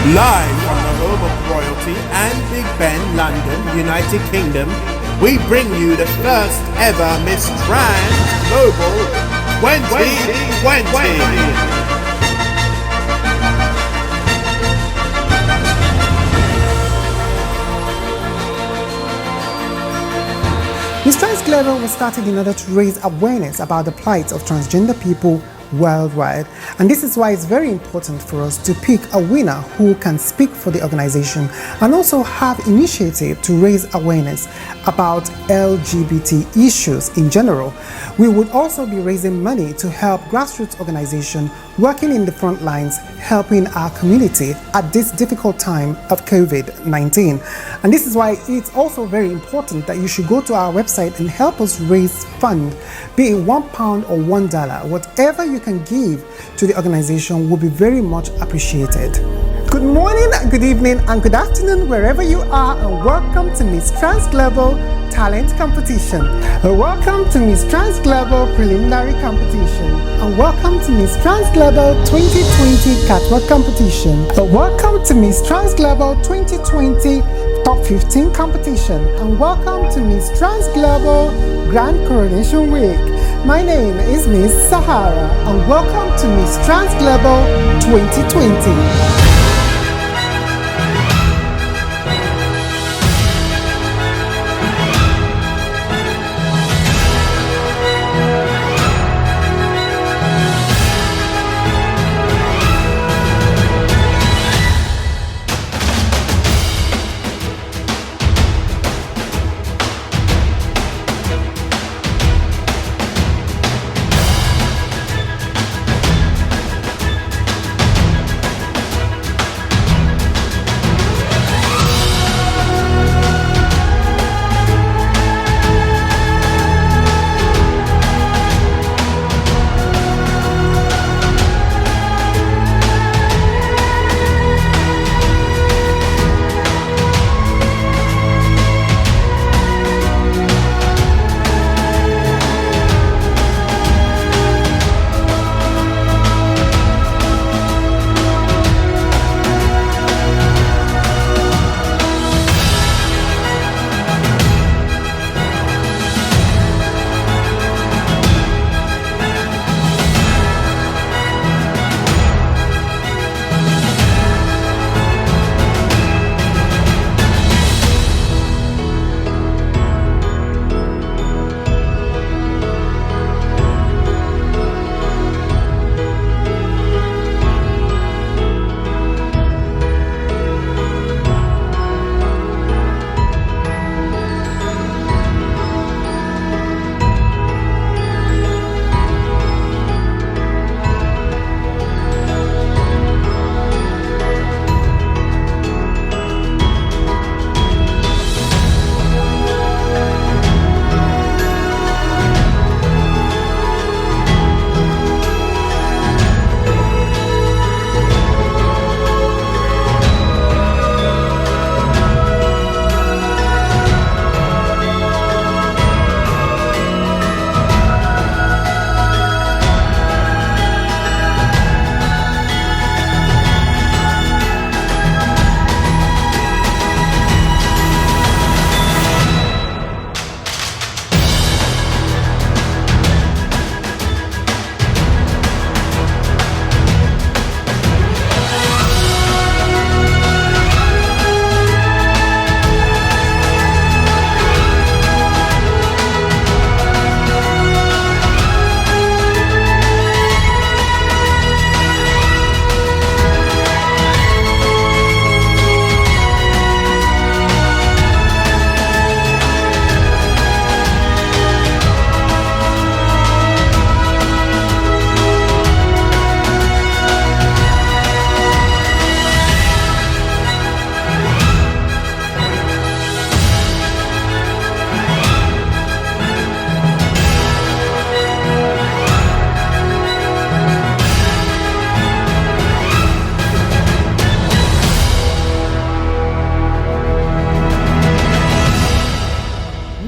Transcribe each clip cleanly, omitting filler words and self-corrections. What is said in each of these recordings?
Live from the home of royalty and Big Ben, London, United Kingdom, we bring you the first ever Miss Trans Global 2020. Miss Trans Global was started in order to raise awareness about the plight of transgender people worldwide, and this is why it's very important for us to pick a winner who can speak for the organization and also have initiative to raise awareness about LGBT issues in general. We would also be raising money to help grassroots organizations working in the front lines, helping our community at this difficult time of COVID-19. And this is why it's also very important that you should go to our website and help us raise funds, be it £1 or $1. Whatever you can give to the organization will be very much appreciated. Good morning, good evening, and good afternoon wherever you are, and welcome to Miss Trans Global Talent Competition. Welcome to Miss Trans Global Preliminary Competition, and welcome to Miss Trans Global 2020 Catwalk Competition. Welcome to Miss Trans Global 2020 Top 15 Competition, and welcome to Miss Trans Global Grand Coronation Week. My name is Miss Sahara, and welcome to Miss Trans Global 2020.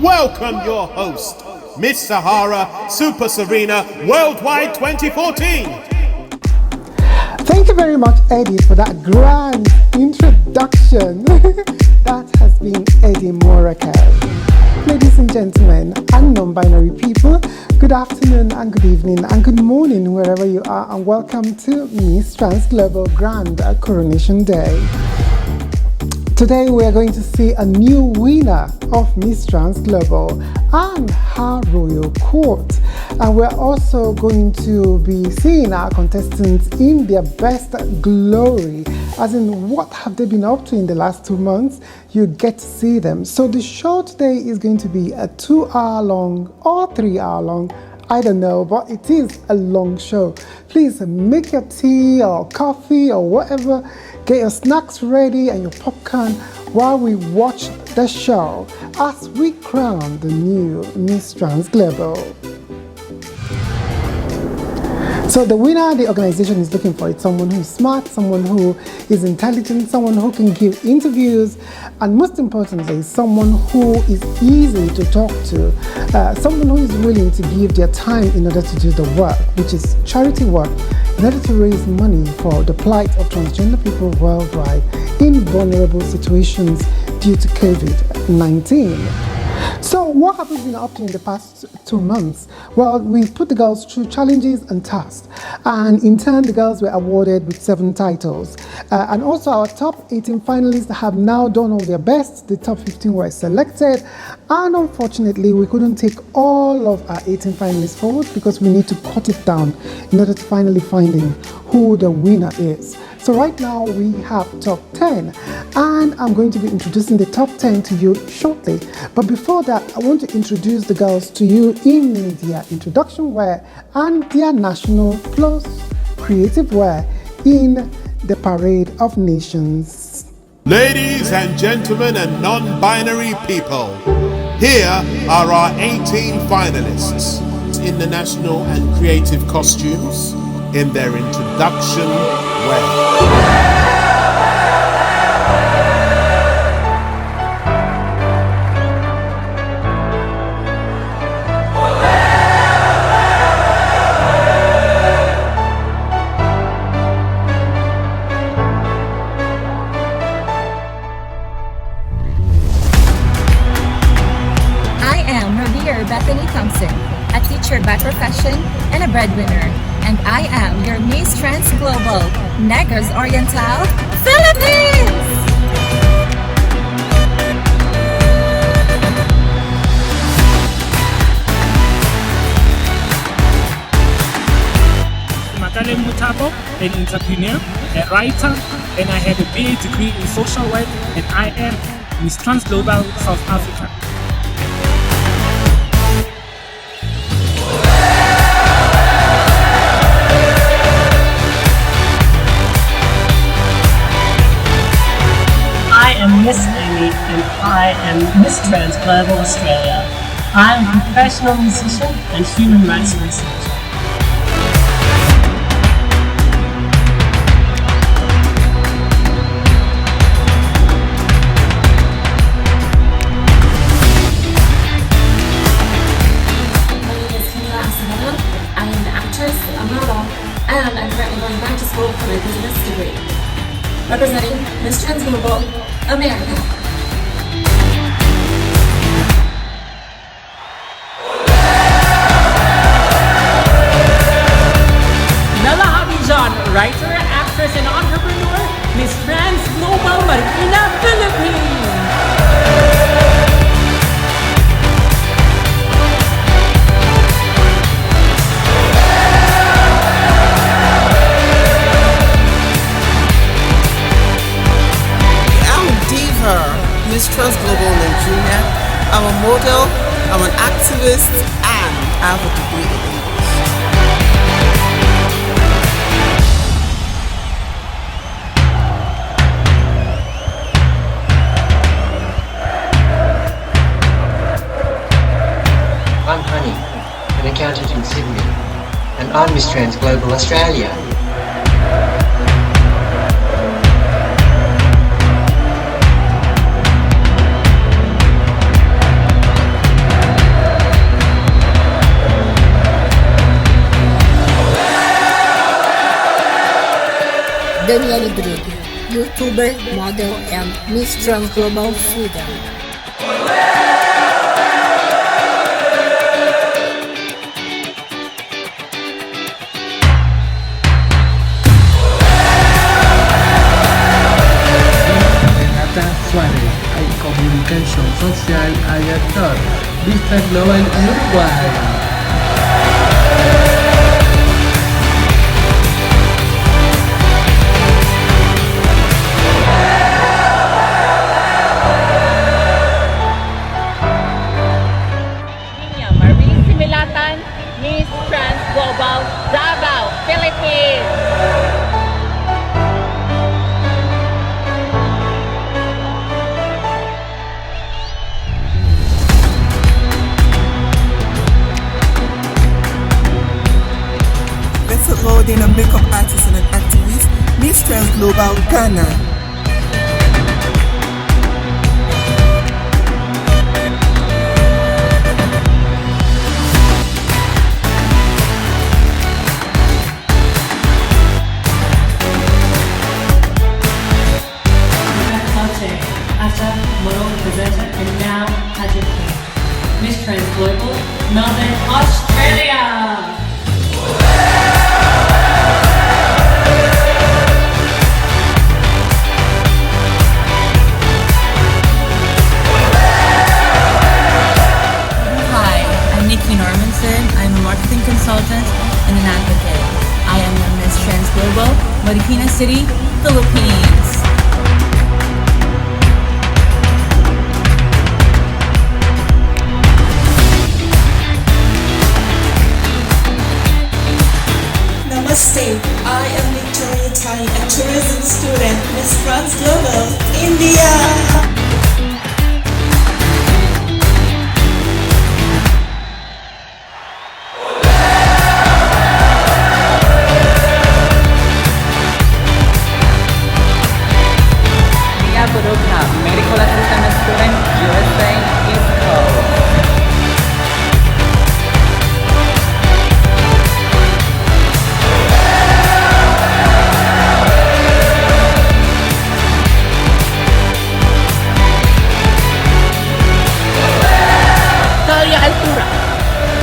Welcome your host, Miss Sahara Super Serena Worldwide 2014. Thank you very much, Eddie, for that grand introduction. That has been Eddie Morakal. Ladies and gentlemen, and non-binary people, good afternoon and good evening and good morning wherever you are, and welcome to Miss Trans Global Grand Coronation Day. Today we are going to see a new winner of Miss Trans Global and her royal court. And we're also going to be seeing our contestants in their best glory, as in what have they been up to in the last 2 months. You get to see them. So the show today is going to be a 2-hour long or 3-hour long, I don't know, but it is a long show. Please make your tea or coffee or whatever, get your snacks ready and your popcorn while we watch the show as we crown the new Miss Trans Global. So the winner the organization is looking for is someone who is smart, someone who is intelligent, someone who can give interviews, and most importantly, someone who is easy to talk to, someone who is willing to give their time in order to do the work, which is charity work, in order to raise money for the plight of transgender people worldwide in vulnerable situations due to COVID-19. So what have we been up to in the past 2 months? Well, we put the girls through challenges and tasks, and in turn the girls were awarded with 7 titles. And also our top 18 finalists have now done all their best. The top 15 were selected, and unfortunately we couldn't take all of our 18 finalists forward because we need to cut it down in order to finally finding who the winner is. So right now we have top 10, and I'm going to be introducing the top 10 to you shortly. But before that, I want to introduce the girls to you in their introduction wear and their national plus creative wear in the Parade of Nations. Ladies and gentlemen and non-binary people, here are our 18 finalists in the national and creative costumes in their introduction wear. A teacher by profession and a breadwinner, and I am your Miss Trans Global, Negros Oriental, Philippines! Semakaleng Mothapo, an entrepreneur, a writer, and I have a BA degree in social work, and I am Miss Trans Global, South Africa. I am Miss Amy and I am Miss Trans Global Australia. I am a professional musician and human rights researcher. I am an actress, a model, and I'm currently going back to school for my business degree. Representing Miss Trans Global, America. Mela Habijan, writer, actress, and entrepreneur, Miss Trans Global, Philippines. Miss Trans Global Nigeria. I'm a model, I'm an activist, and I have a degree in English. I'm Honey, an accountant in Sydney, and I'm Miss Trans Global Australia. Drugge, YouTuber, model, and Miss Trans Global Sweden. Hay comunicación social y actor, Vista Global Uruguay. Miss Trans Global Davao, Philippines. Veso Loading, a makeup artist and an activist, Miss Trans Global Ghana. And now Pageant Queen, Miss Trans Global, Melbourne, Australia. Hi, I'm Nikki Normanson. I'm a marketing consultant and an advocate. I am the Miss Trans Global, Marikina City, Philippines. Namaste, I am Victoria Tai, a tourism student, Miss Trans Global, India. Medical assistant student, USA, East Coast.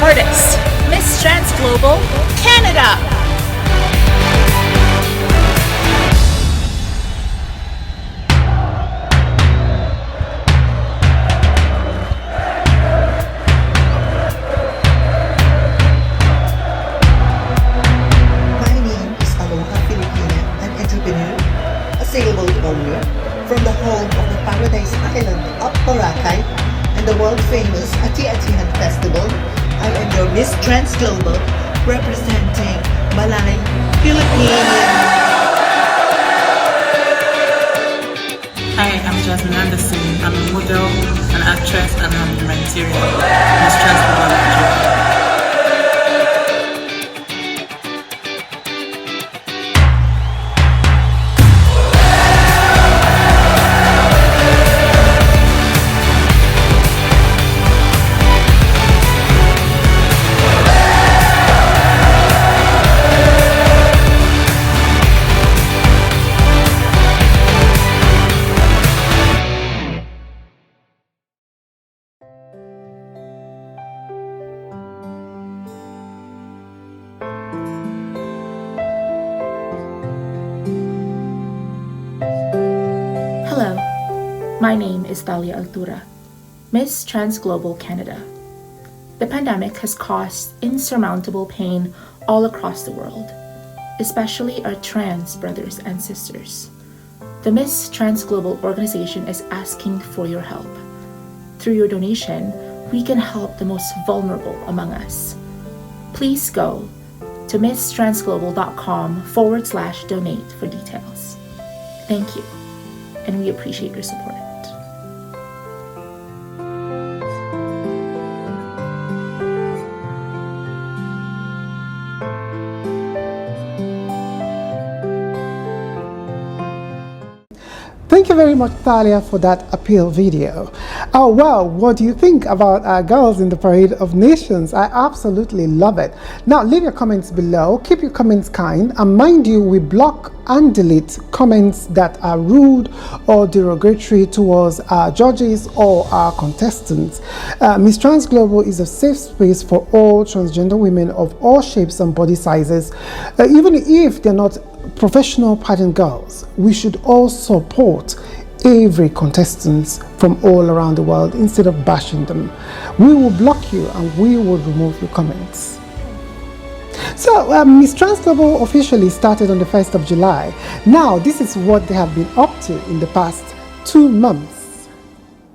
Artist, Miss Trans Global, Canada. From the home of the Paradise Island of Boracay and the world-famous Habijan Festival, I am your Miss Trans Global, representing Malay, Philippines. Hi, I'm Jasmine Anderson. I'm a model, an actress, and I'm a humanitarian. Miss Trans Global Nigeria. Hello, my name is Thalia Altura, Miss Trans Global Canada. The pandemic has caused insurmountable pain all across the world, especially our trans brothers and sisters. The Miss Trans Global organization is asking for your help. Through your donation, we can help the most vulnerable among us. Please go to misstransglobal.com/donate for details. Thank you, and we appreciate your support. Thank you very much, Thalia, for that appeal video. Oh, well, what do you think about our girls in the Parade of Nations? I absolutely love it. Now, leave your comments below. Keep your comments kind. And mind you, we block and delete comments that are rude or derogatory towards our judges or our contestants. Miss Trans Global is a safe space for all transgender women of all shapes and body sizes. Even if they're not professional pageant girls, we should all support every contestant from all around the world instead of bashing them. We will block you and we will remove your comments. So Miss Trans Global officially started on the 1st of July. Now this is what they have been up to in the past 2 months.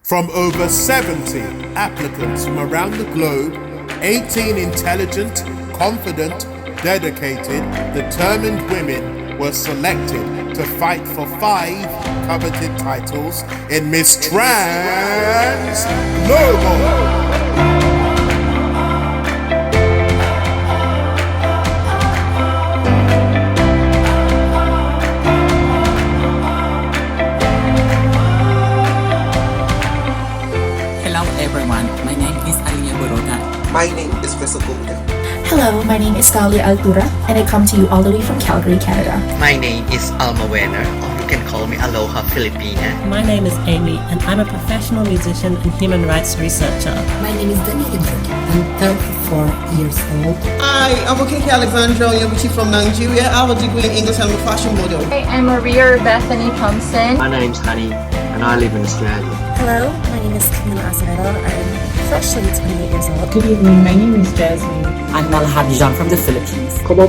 From over 70 applicants from around the globe, 18 intelligent, confident, dedicated, determined women were selected to fight for 5 coveted titles in Miss Trans Global. My name is Veso. Hello, my name is Talia Altura, and I come to you all the way from Calgary, Canada. My name is Alma Wenner, or you can call me Aloha Filipina. My name is Amy, and I'm a professional musician and human rights researcher. My name is Daniela Drugge. I'm 34 years old. Hi, I'm Okeke Alexandra Yobuchi from Nigeria. I have a degree in English and I'm a fashion model. Hi, I'm Maria Bethany Thompson. My name's Honey, and I live in Australia. Hello, my name is Camila Azevedo. I'm freshly 28 years old. Good evening, my name is Jasmine. I'm Mela Habijan from the Philippines. Hello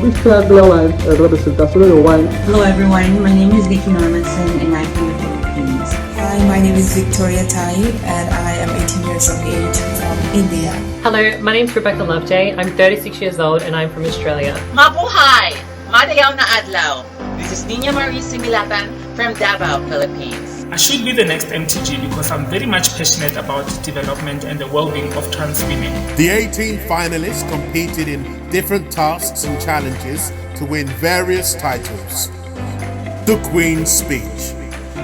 everyone, my name is Vicky Normanson and I'm from the Philippines. Hi, my name is Victoria Tai and I am 18 years of age from India. Hello, my name is Rebecca Loveday. I'm 36 years old and I'm from Australia. Mabuhay! Madayaw na adlaw. This is Nina Marie Similatan from Davao, Philippines. I should be the next MTG because I'm very much passionate about development and the well-being of trans women. The 18 finalists competed in different tasks and challenges to win various titles. The Queen's Speech.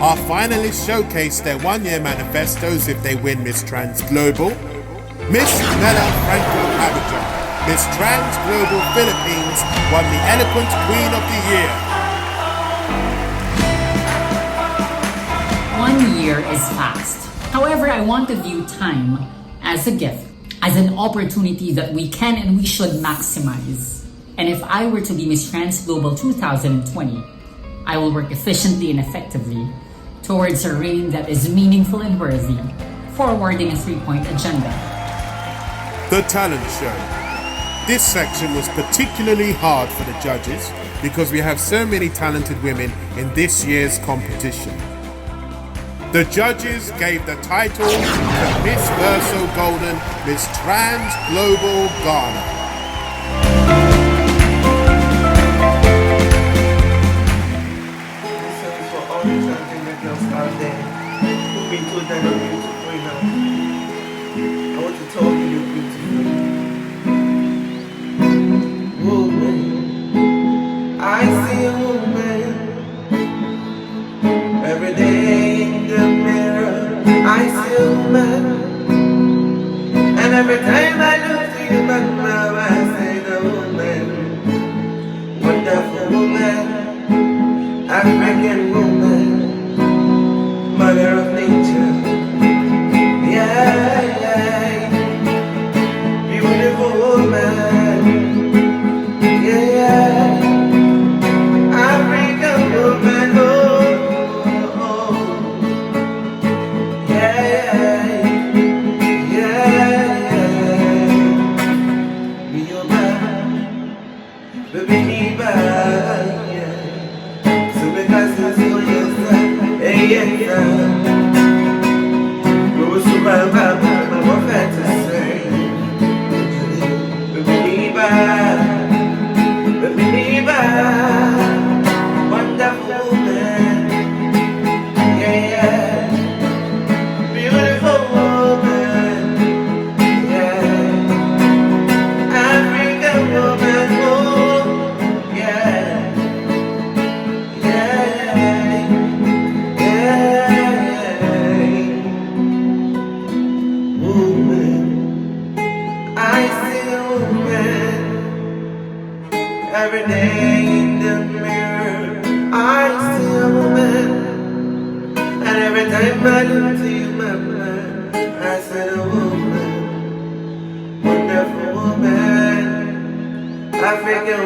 Our finalists showcased their one-year manifestos if they win Miss Trans Global. Miss Mela Franco Habijan, Miss Trans Global Philippines, won the Eloquent Queen of the Year. 1 year is fast. However, I want to view time as a gift, as an opportunity that we can and we should maximize. And if I were to be Miss Trans Global 2020, I will work efficiently and effectively towards a reign that is meaningful and worthy, forwarding a 3-point agenda. The Talent Show. This section was particularly hard for the judges because we have so many talented women in this year's competition. The judges gave the title to Miss Veso Golden, Miss Trans Global Ghana. For all the transgender girls out there who've been told that you're beautiful enough, I want to tell you you're beautiful. Woman, I see a woman every day. I see a woman, and every time I look to you, but now I see the woman, wonderful woman, African woman, mother of nature, yeah, beautiful woman, yeah, African woman, oh. Yeah.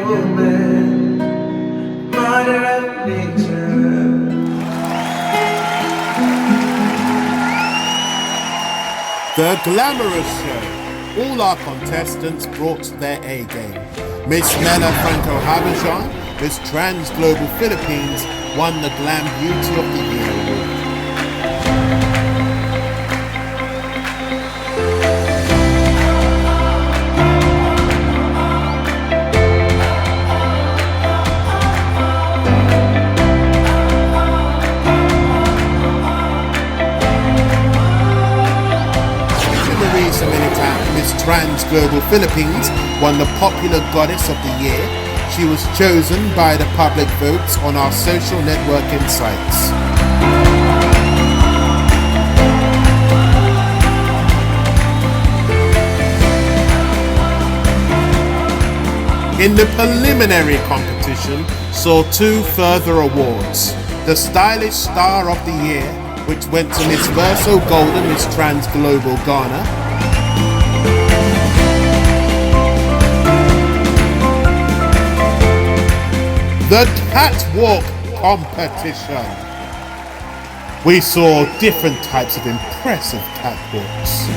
woman, mother of nature. The glamorous show. All our contestants brought their A game. Miss Mela Franco Habijan, Miss Trans Global Philippines, won the Glam Beauty of the Year award. Miss Trans Global Philippines won the Popular Goddess of the Year. She was chosen by the public votes on our social networking sites. In the preliminary competition saw two further awards. The Stylish Star of the Year, which went to Miss Veso Golden Miss Trans Global Ghana. The Catwalk Competition. We saw different types of impressive catwalks.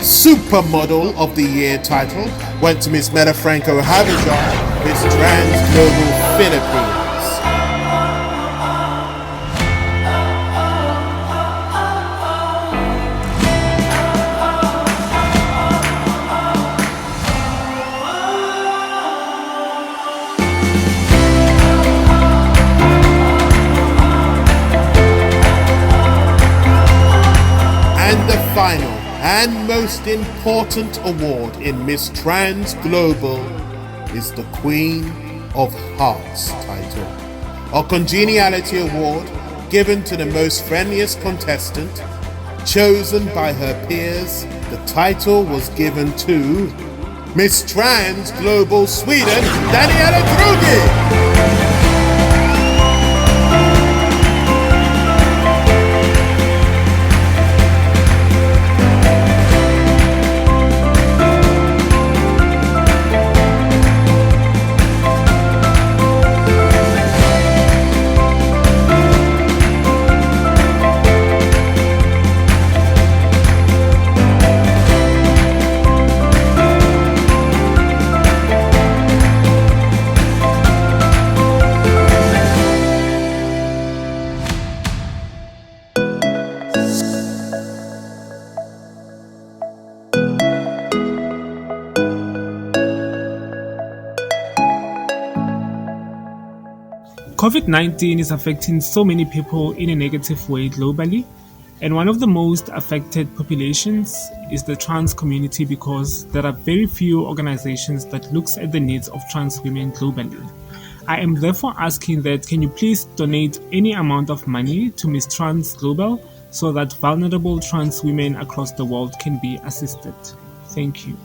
Supermodel of the Year title went to Miss Mela Franco Habijan, Miss Trans Global Philippines. And the final and most important award in Miss Trans Global is the Queen of Hearts title, a congeniality award given to the most friendliest contestant. Chosen by her peers, the title was given to Miss Trans Global Sweden, Drugge. COVID-19 is affecting so many people in a negative way globally, and one of the most affected populations is the trans community because there are very few organizations that looks at the needs of trans women globally. I am therefore asking that can you please donate any amount of money to Miss Trans Global so that vulnerable trans women across the world can be assisted. Thank you.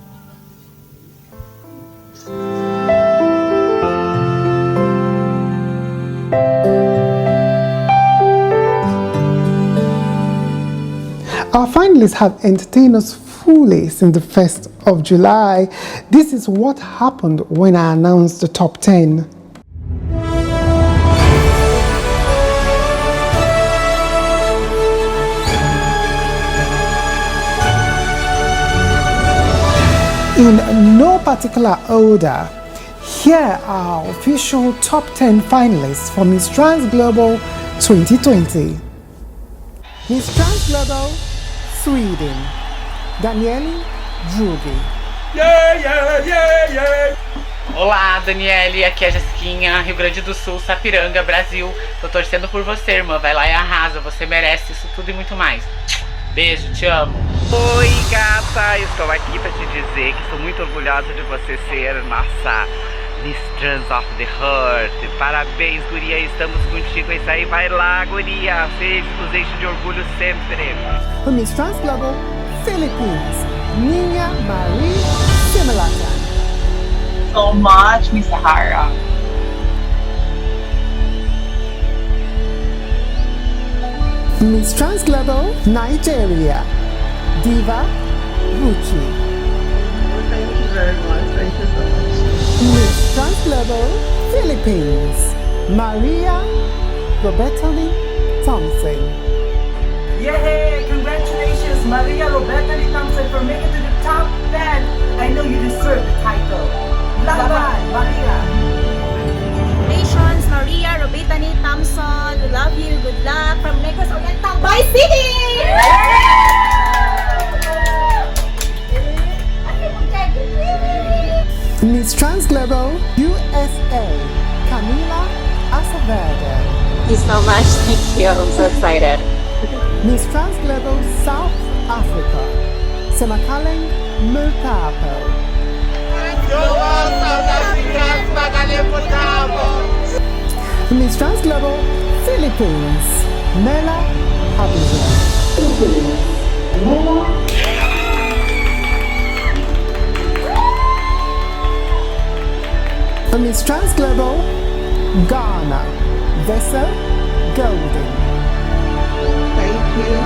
Our finalists have entertained us fully since the 1st of July. This is what happened when I announced the top 10. In no particular order, here are our official top 10 finalists for Miss Trans Global 2020. Miss Trans Global Sweden, Drugge. Olá, Daniele, aqui é a Jessiquinha, Rio Grande do Sul, Sapiranga, Brasil. Tô torcendo por você, irmã. Vai lá e arrasa, você merece isso tudo e muito mais. Beijo, te amo. Oi, gata, estou aqui para te dizer que estou muito orgulhosa de você ser nossa Miss Trans of the Heart. Parabéns, guria, estamos contigo. É isso aí, vai lá, guria. Vocês nos enchem de orgulho sempre. Miss Trans Global, Philippines, Nina Marie Semakaleng. So much, Miss Sahara. Miss Trans Global, Nigeria, Diva Ruchi. Thank you very much. Thank you so much. Miss Trans Global, Philippines, Maria Robertali Thompson. Yay! Congratulations, Maria Robertali Thompson, for making it to the top 10. I know you deserve the title. Laban, Maria. Congratulations, Maria Robertali Thompson. We love you. Good luck from Negros Oriental Vice City. Miss Trans Global, USA, Camila Acevedo. Thank you so much. Thank you. I'm so excited. Miss Trans Global, South Africa, Semakaleng Mothapo. Miss Trans Global, Philippines, Mela, Habijan. Miss Trans Global, Ghana, Veso, Golden. Thank you.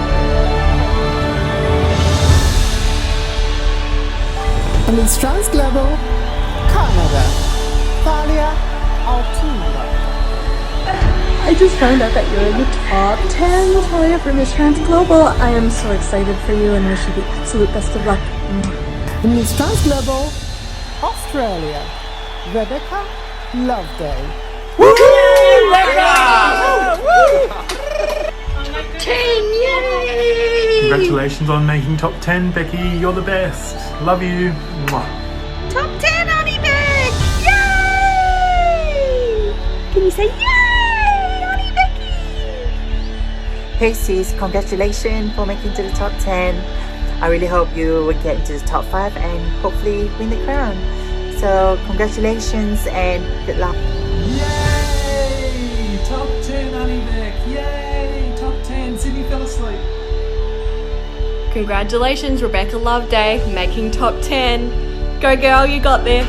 Miss Trans Global, Canada, Thalia Altura. I just found out that you're in the top 10, Talia, for Miss Trans Global. I am so excited for you and wish you the absolute best of luck. Miss Trans Global, Australia, Rebeckah Loveday. Woo! Top 10, yay! Congratulations on making top 10, Becky. You're the best. Love you. Mwah. Top 10, Honey Beck! Yay! Can you say yay, Honey Becky? Hey sis, congratulations for making to the top 10. I really hope you will get into the top 5 and hopefully win the crown. So congratulations and good luck. Yay! Top 10, Annie Beck. Yay! Top 10. Sydney fell asleep. Congratulations, Rebeckah Loveday, making top 10. Go girl, you got this.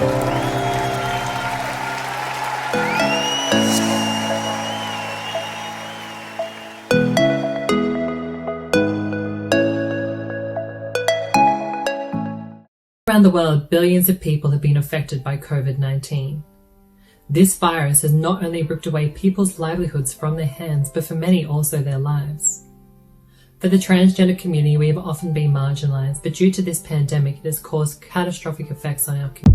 Around the world, billions of people have been affected by COVID-19. This virus has not only ripped away people's livelihoods from their hands, but for many also their lives. For the transgender community, we have often been marginalised, but due to this pandemic, it has caused catastrophic effects on our community.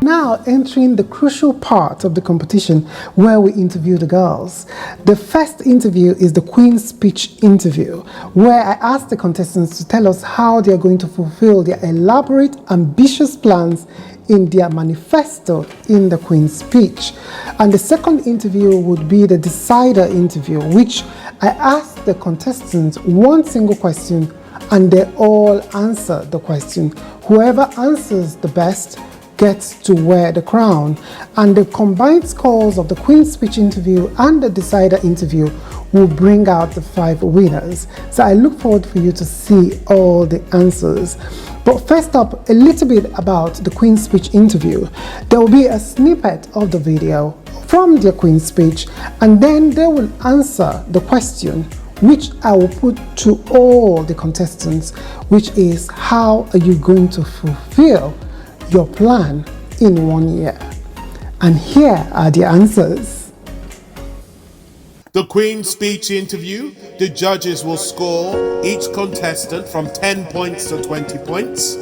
now entering the crucial part of the competition where we interview the girls. The first interview is the Queen's Speech interview, where I ask the contestants to tell us how they are going to fulfill their elaborate, ambitious plans in their manifesto in the Queen's Speech. And the second interview would be the Decider interview, which I ask the contestants one single question and they all answer the question. Whoever answers the best gets to wear the crown. And the combined scores of the Queen's Speech interview and the Decider interview will bring out the 5 winners. So I look forward for you to see all the answers. But first up, a little bit about the Queen's Speech interview. There will be a snippet of the video from their Queen's Speech, and then they will answer the question, which I will put to all the contestants, which is, how are you going to fulfill your plan in 1 year? And here are the answers. The Queen's Speech interview, the judges will score each contestant from 10 points to 20 points.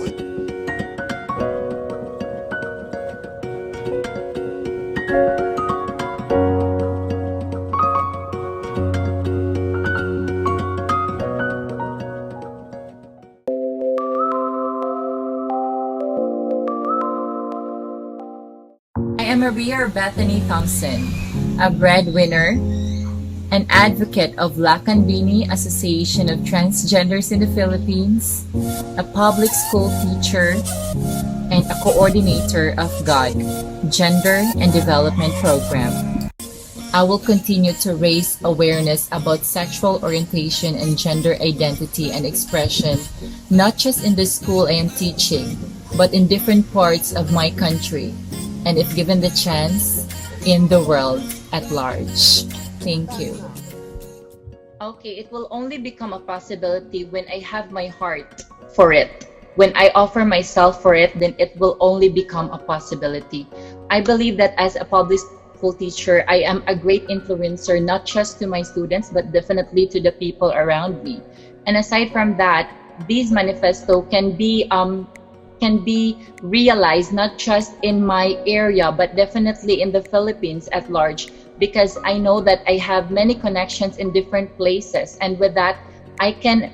I am Maria Bethany Thompson, a breadwinner, an advocate of Lakambini Association of Transgenders in the Philippines, a public school teacher, and a coordinator of GOD, Gender and Development Program. I will continue to raise awareness about sexual orientation and gender identity and expression, not just in the school I am teaching, but in different parts of my country, and if given the chance, in the world at large. Thank you. Okay, it will only become a possibility when I have my heart for it. When I offer myself for it, then it will only become a possibility. I believe that as a public school teacher, I am a great influencer, not just to my students, but definitely to the people around me. And aside from that, these manifesto can be realized not just in my area, but definitely in the Philippines at large, because I know that I have many connections in different places, and with that I can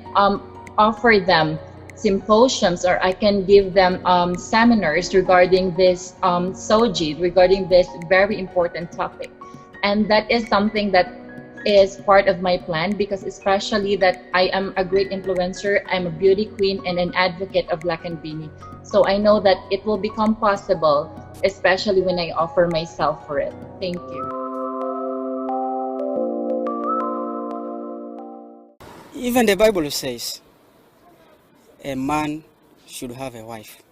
offer them symposiums, or I can give them seminars regarding this SOGI, regarding this very important topic. And that is something that is part of my plan, because especially that I am a great influencer, I'm a beauty queen and an advocate of Lakambini. So I know that it will become possible, especially when I offer myself for it. Thank you. Even the Bible says a man should have a wife.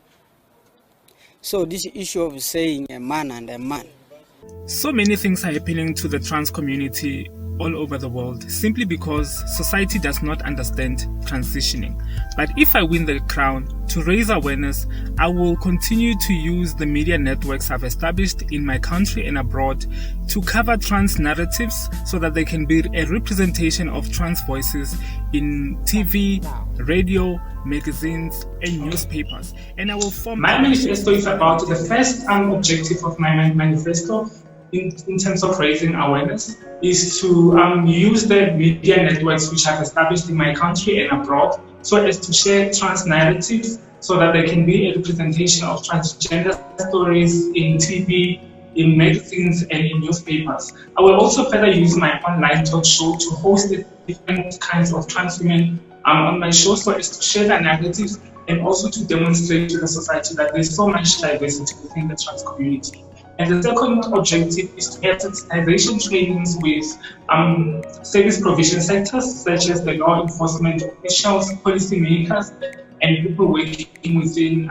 So this issue of saying a man and a man. So many things are happening to the trans community all over the world simply because society does not understand transitioning. But if I win the crown, to raise awareness, I will continue to use the media networks I've established in my country and abroad to cover trans narratives so that they can be a representation of trans voices in TV, radio, magazines, and newspapers. And I will form... My manifesto is about the first objective of my manifesto in terms of raising awareness is to use the media networks which I've established in my country and abroad so as to share trans narratives so that there can be a representation of transgender stories in TV, in magazines, and in newspapers. I will also further use my online talk show to host different kinds of trans women on my show so as to share their narratives and also to demonstrate to the society that there's so much diversity within the trans community. And the second objective is to have sensitization trainings with service provision sectors such as the law enforcement officials, policymakers, and people working within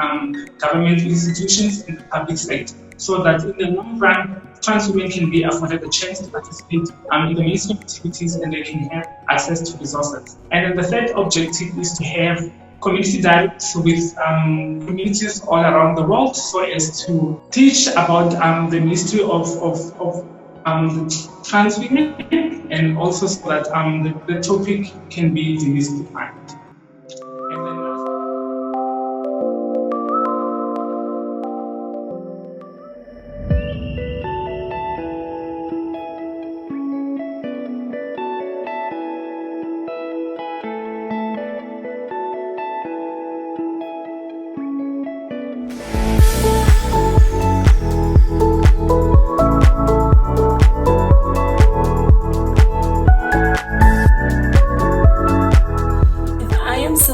government institutions and the public sector, so that in the long run, trans women can be afforded the chance to participate in the mainstream activities and they can have access to resources. And then the third objective is to have community dialogues with communities all around the world so as to teach about the mystery of trans women and also so that the topic can be demystified. And then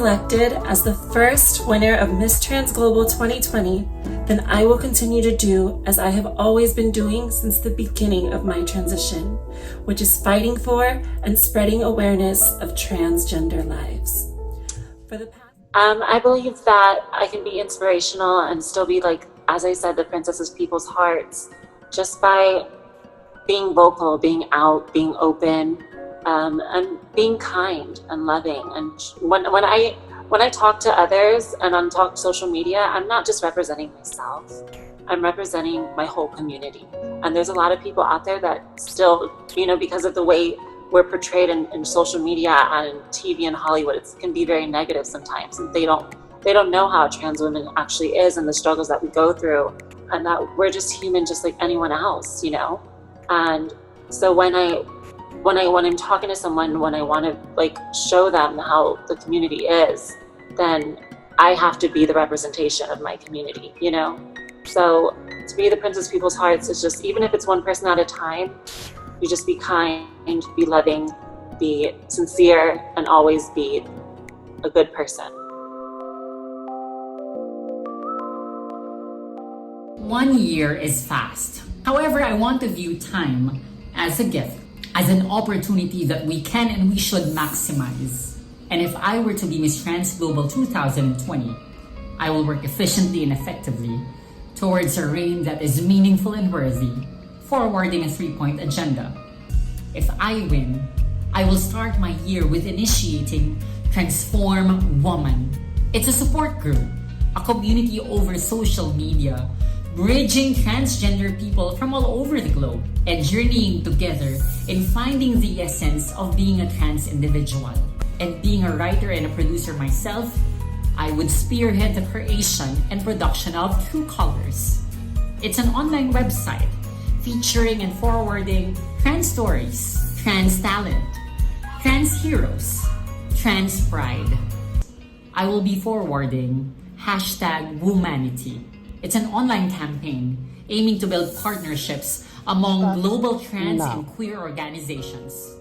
elected as the first winner of Miss Trans Global 2020, then I will continue to do as I have always been doing since the beginning of my transition, which is fighting for and spreading awareness of transgender lives. I believe that I can be inspirational and still be, like, as I said, the princess of people's hearts, just by being vocal, being out, being open, and being kind and loving. And when I talk to others and on social media, I'm not just representing myself. I'm representing my whole community. And there's a lot of people out there that still, because of the way we're portrayed in social media and TV and Hollywood, it can be very negative sometimes. And they don't know how trans women actually is and the struggles that we go through, and that we're just human, just like anyone else, And so when I'm talking to someone, when I want to show them how the community is, then I have to be the representation of my community, So to be the princess of people's hearts is just, even if it's one person at a time, you just be kind, be loving, be sincere, and always be a good person. 1 year is fast. However, I want to view time as a gift, as an opportunity that we can and we should maximize. And if I were to be Miss Trans Global 2020, I will work efficiently and effectively towards a reign that is meaningful and worthy, forwarding a 3-point agenda. If I win, I will start my year with initiating Transform Woman. It's a support group, a community over social media, bridging transgender people from all over the globe and journeying together in finding the essence of being a trans individual. And being a writer and a producer myself, I would spearhead the creation and production of True Colors. It's an online website featuring and forwarding trans stories, trans talent, trans heroes, trans pride. I will be forwarding #Womanity. It's an online campaign aiming to build partnerships among global trans and queer organizations.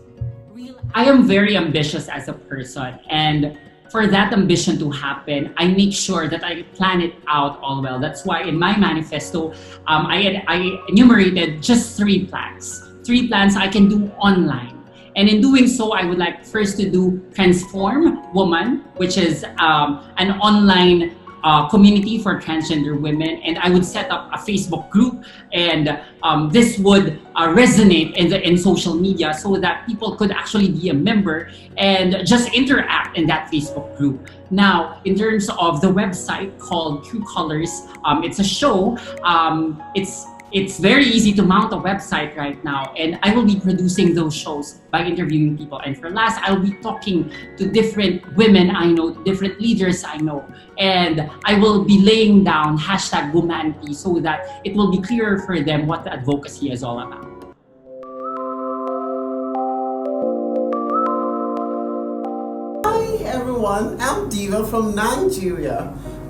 I am very ambitious as a person, and for that ambition to happen, I make sure that I plan it out all well. That's why in my manifesto, I enumerated just 3 plans. 3 plans I can do online. And in doing so, I would like first to do Transform Woman, which is an online community for transgender women, and I would set up a Facebook group, and this would resonate in social media so that people could actually be a member and just interact in that Facebook group. Now, in terms of the website called True Colors, it's a show. It's very easy to mount a website right now, and I will be producing those shows by interviewing people. And for last, I'll be talking to different women I know, different leaders I know, and I will be laying down #Womanity so that it will be clearer for them what the advocacy is all about. Hi everyone, I'm Diva from Nigeria.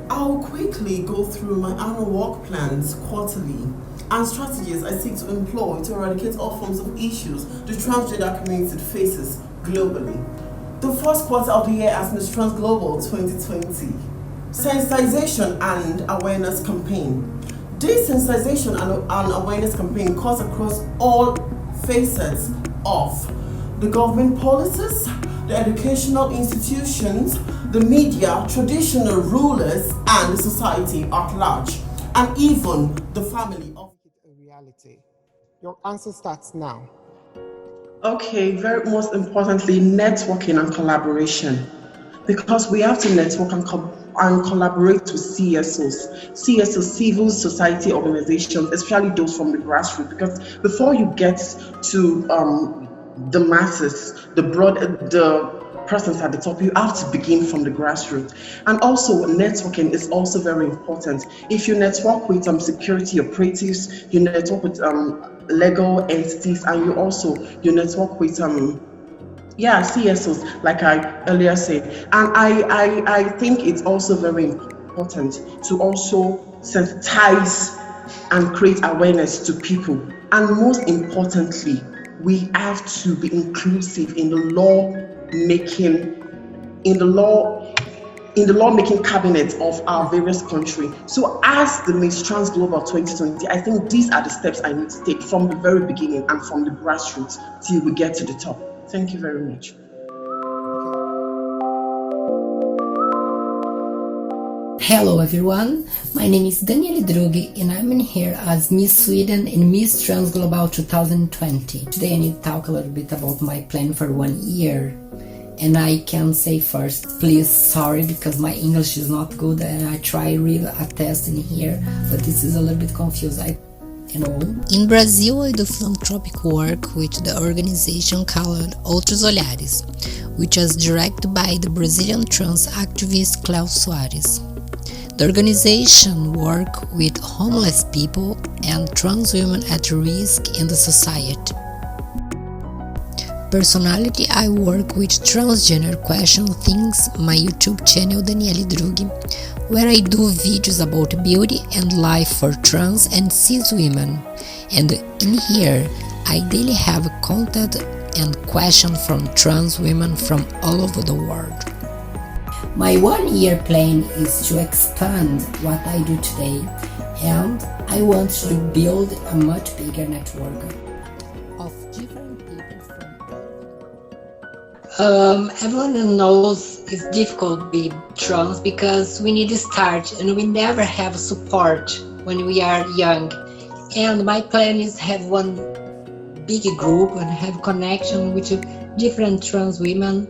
I'll quickly go through my annual work plans quarterly and strategies I seek to employ to eradicate all forms of issues the transgender community faces globally. The first quarter of the year as Miss Trans Global 2020. Sensitization and awareness campaign. This sensitization and awareness campaign cuts across all facets of the government policies, the educational institutions, the media, traditional rulers, and the society at large, and even the family of reality. Your answer starts now. Okay, most importantly, networking and collaboration. Because we have to network and collaborate with CSOs, civil society organizations, especially those from the grassroots. Because before you get to the masses, the persons at the top, you have to begin from the grassroots. And also networking is also very important. If you network with security operatives, you network with legal entities, and you network with CSOs, like I earlier said. And I think it's also very important to also sensitize and create awareness to people. And most importantly, we have to be inclusive in the law making, in the law in the lawmaking cabinet of our various countries. So as the Miss Trans Global 2020, I think these are the steps I need to take from the very beginning and from the grassroots till we get to the top. Thank you very much. Hello everyone, my name is Drugge and I'm in here as Miss Sweden and Miss Trans Global 2020. Today I need to talk a little bit about my plan for 1 year. And I can say first, please sorry because my English is not good and I try really a test in here, but this is a little bit confused. In Brazil, I do philanthropic work with the organization called Outros Olhares, which is directed by the Brazilian trans activist Cleo Soares. The organization works with homeless people and trans women at risk in the society. Personally, I work with transgender question things my YouTube channel Daniele Drugge, where I do videos about beauty and life for trans and cis women. And in here, I daily have content and questions from trans women from all over the world. My 1 year plan is to expand what I do today, and I want to build a much bigger network of different people from everyone knows it's difficult to be trans because we need to start and we never have support when we are young. And my plan is have one big group and have connection with different trans women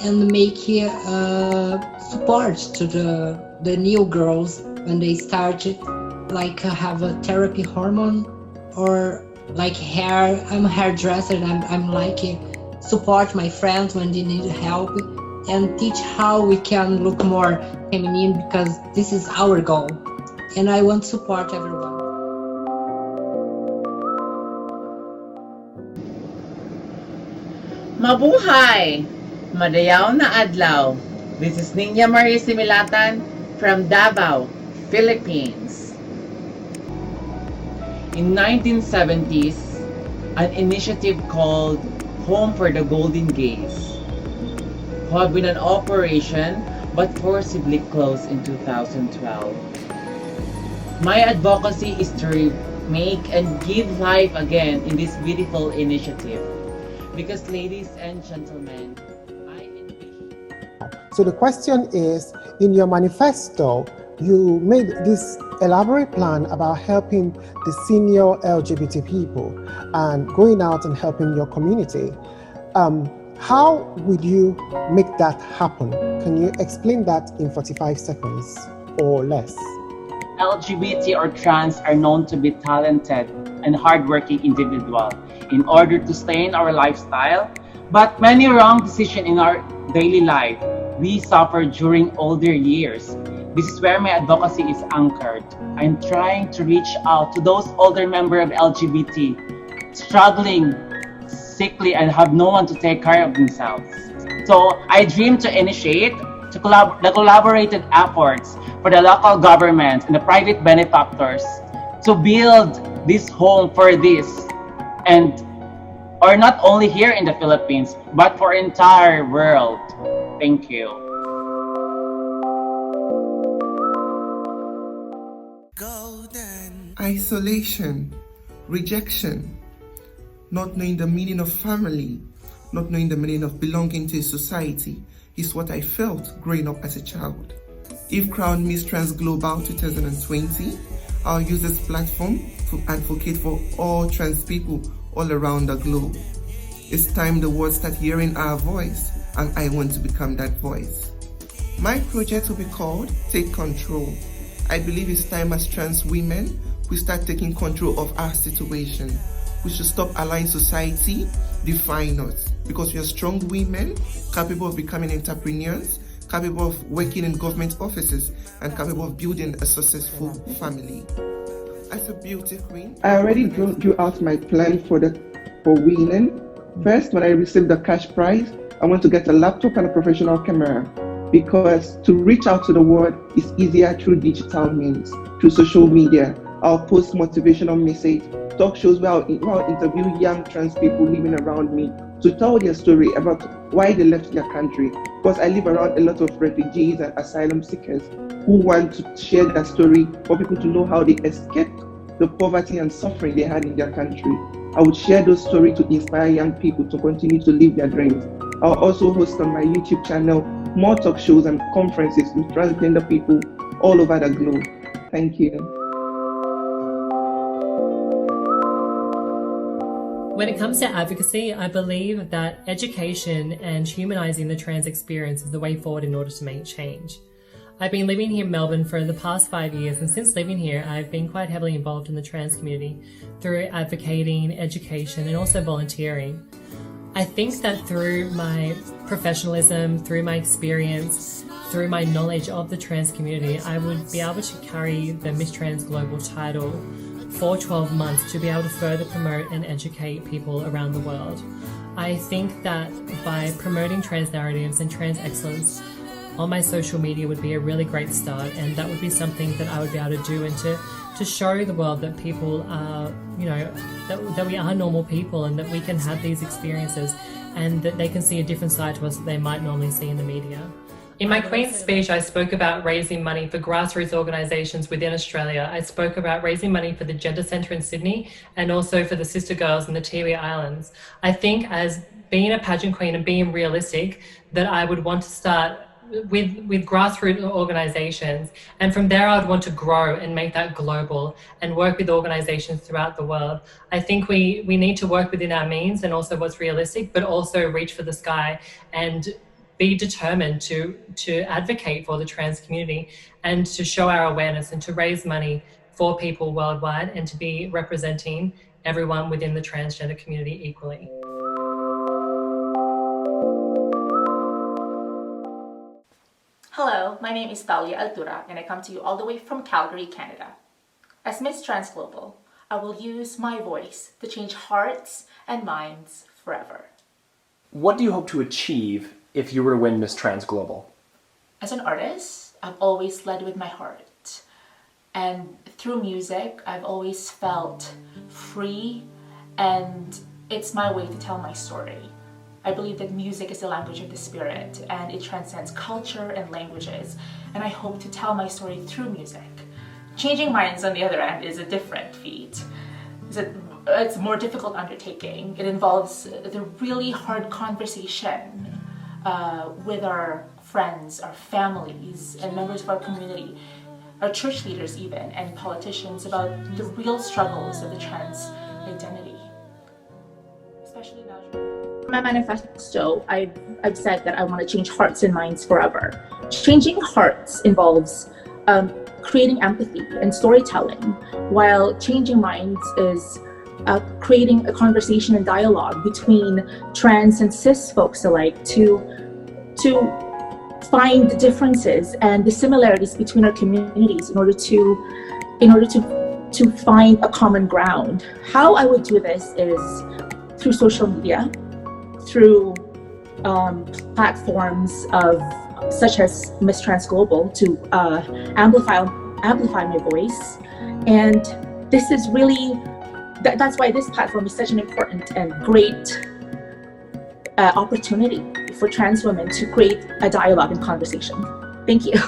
and make support to the new girls when they start like have a therapy hormone or like hair. I'm a hairdresser and I'm like support my friends when they need help and teach how we can look more feminine because this is our goal and I want to support everyone. Mabuhay! Madayaw na adlaw. This is Niña Maria Similatan from Davao, Philippines. In 1970s, an initiative called Home for the Golden Gays had been in operation but forcibly closed in 2012. My advocacy is to make and give life again in this beautiful initiative because, ladies and gentlemen, So the question is, in your manifesto, you made this elaborate plan about helping the senior LGBT people and going out and helping your community. How would you make that happen? Can you explain that in 45 seconds or less? LGBT or trans are known to be talented and hardworking individuals in order to stay in our lifestyle, but many wrong decisions in our daily life we suffer during older years. This is where my advocacy is anchored. I'm trying to reach out to those older members of LGBT, struggling, sickly, and have no one to take care of themselves. So I dream to initiate the collaborated efforts for the local government and the private benefactors to build this home for this, and or not only here in the Philippines, but for entire world. Thank you. Isolation, rejection, not knowing the meaning of family, not knowing the meaning of belonging to a society is what I felt growing up as a child. If crowned Miss Trans Global 2020, I'll use this platform to advocate for all trans people all around the globe. It's time the world start hearing our voice, and I want to become that voice. My project will be called Take Control. I believe it's time as trans women we start taking control of our situation. We should stop allowing society define us, because we are strong women, capable of becoming entrepreneurs, capable of working in government offices, and capable of building a successful family. As a beauty queen, I already drew out my plan for winning. First, when I received the cash prize, I want to get a laptop and a professional camera, because to reach out to the world is easier through digital means, through social media. I'll post motivational message, talk shows where I'll interview young trans people living around me to tell their story about why they left their country. Because I live around a lot of refugees and asylum seekers who want to share their story for people to know how they escaped the poverty and suffering they had in their country. I would share those stories to inspire young people to continue to live their dreams. I'll also host on my YouTube channel more talk shows and conferences with transgender people all over the globe. Thank you. When it comes to advocacy, I believe that education and humanising the trans experience is the way forward in order to make change. I've been living here in Melbourne for the past 5 years, and since living here, I've been quite heavily involved in the trans community through advocating, education, and also volunteering. I think that through my professionalism, through my experience, through my knowledge of the trans community, I would be able to carry the Miss Trans Global title for 12 months to be able to further promote and educate people around the world. I think that by promoting trans narratives and trans excellence on my social media would be a really great start, and that would be something that I would be able to do and to show the world that people are, that we are normal people and that we can have these experiences and that they can see a different side to us that they might normally see in the media. In my Queen's speech, I spoke about raising money for grassroots organisations within Australia. I spoke about raising money for the Gender Centre in Sydney and also for the Sister Girls in the Tiwi Islands. I think as being a pageant queen and being realistic, that I would want to start with grassroots organisations, and from there I would want to grow and make that global and work with organisations throughout the world. I think we need to work within our means and also what's realistic, but also reach for the sky and be determined to advocate for the trans community and to show our awareness and to raise money for people worldwide and to be representing everyone within the transgender community equally. Hello, my name is Talia Altura and I come to you all the way from Calgary, Canada. As Miss Trans Global, I will use my voice to change hearts and minds forever. What do you hope to achieve if you were to win Miss Trans Global? As an artist, I've always led with my heart. And through music, I've always felt free, and it's my way to tell my story. I believe that music is the language of the spirit and it transcends culture and languages, and I hope to tell my story through music. Changing minds, on the other end, is a different feat. It's a more difficult undertaking. It involves the really hard conversation with our friends, our families, and members of our community, our church leaders even, and politicians about the real struggles of the trans identity. Especially now. In my manifesto, I've said that I want to change hearts and minds forever. Changing hearts involves creating empathy and storytelling, while changing minds is creating a conversation and dialogue between trans and cis folks alike to find the differences and the similarities between our communities in order to find a common ground. How I would do this is through social media, through platforms such as Miss Trans Global to amplify my voice, and this is really that's why this platform is such an important and great opportunity for trans women to create a dialogue and conversation. Thank you.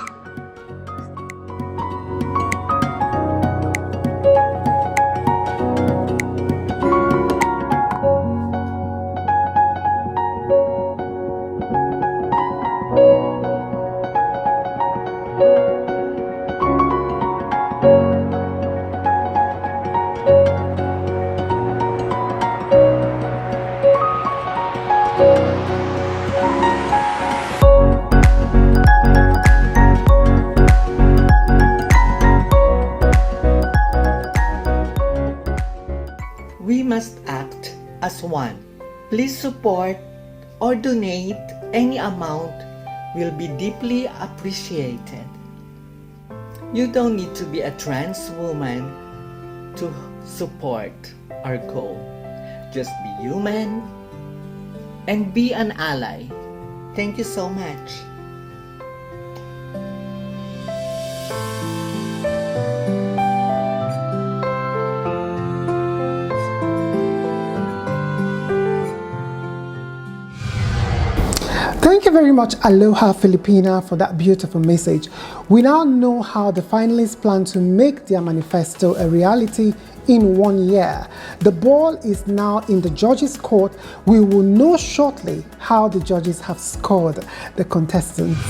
We must act as one. Please support or donate. Any amount will be deeply appreciated. You don't need to be a trans woman to support our goal. Just be human and be an ally. Thank you so much. Thank you very much, Aloha Filipina, for that beautiful message. We now know how the finalists plan to make their manifesto a reality in 1 year. The ball is now in the judges' court. We will know shortly how the judges have scored the contestants.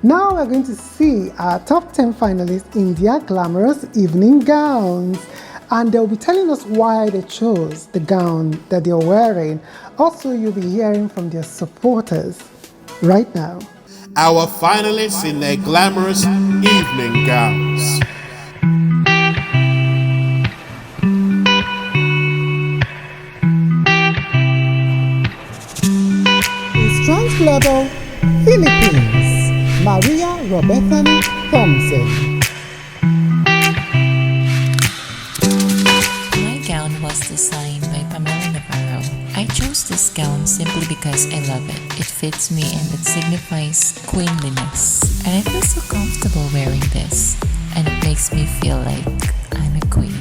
Now we're going to see our top 10 finalists in their glamorous evening gowns. And they'll be telling us why they chose the gown that they're wearing. Also, you'll be hearing from their supporters right now. Our finalists in their glamorous evening gowns. Miss Trans Global, Philippines, Maria Rebeckah Thompson. Was designed by Mothapo. I chose this gown simply because I love it. It fits me and it signifies queenliness. And I feel so comfortable wearing this. And it makes me feel like I'm a queen.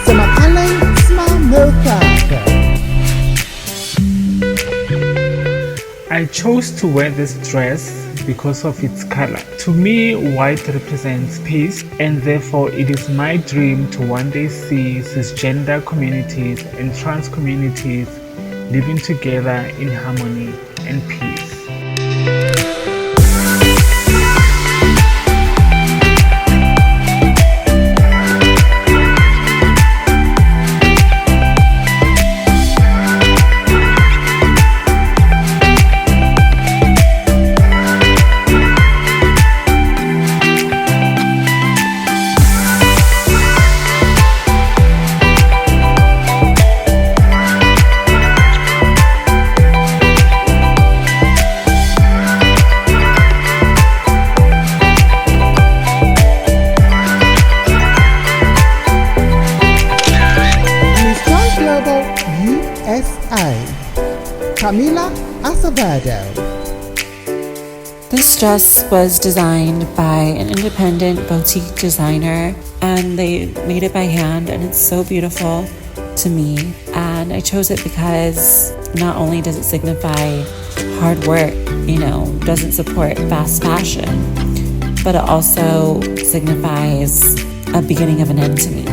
Semakaleng Mothapo. I chose to wear this dress because of its color. To me, white represents peace, and therefore it is my dream to one day see cisgender communities and trans communities living together in harmony and peace. This dress was designed by an independent boutique designer, and they made it by hand, and it's so beautiful to me. And I chose it because not only does it signify hard work, doesn't support fast fashion, but it also signifies a beginning of an end to me.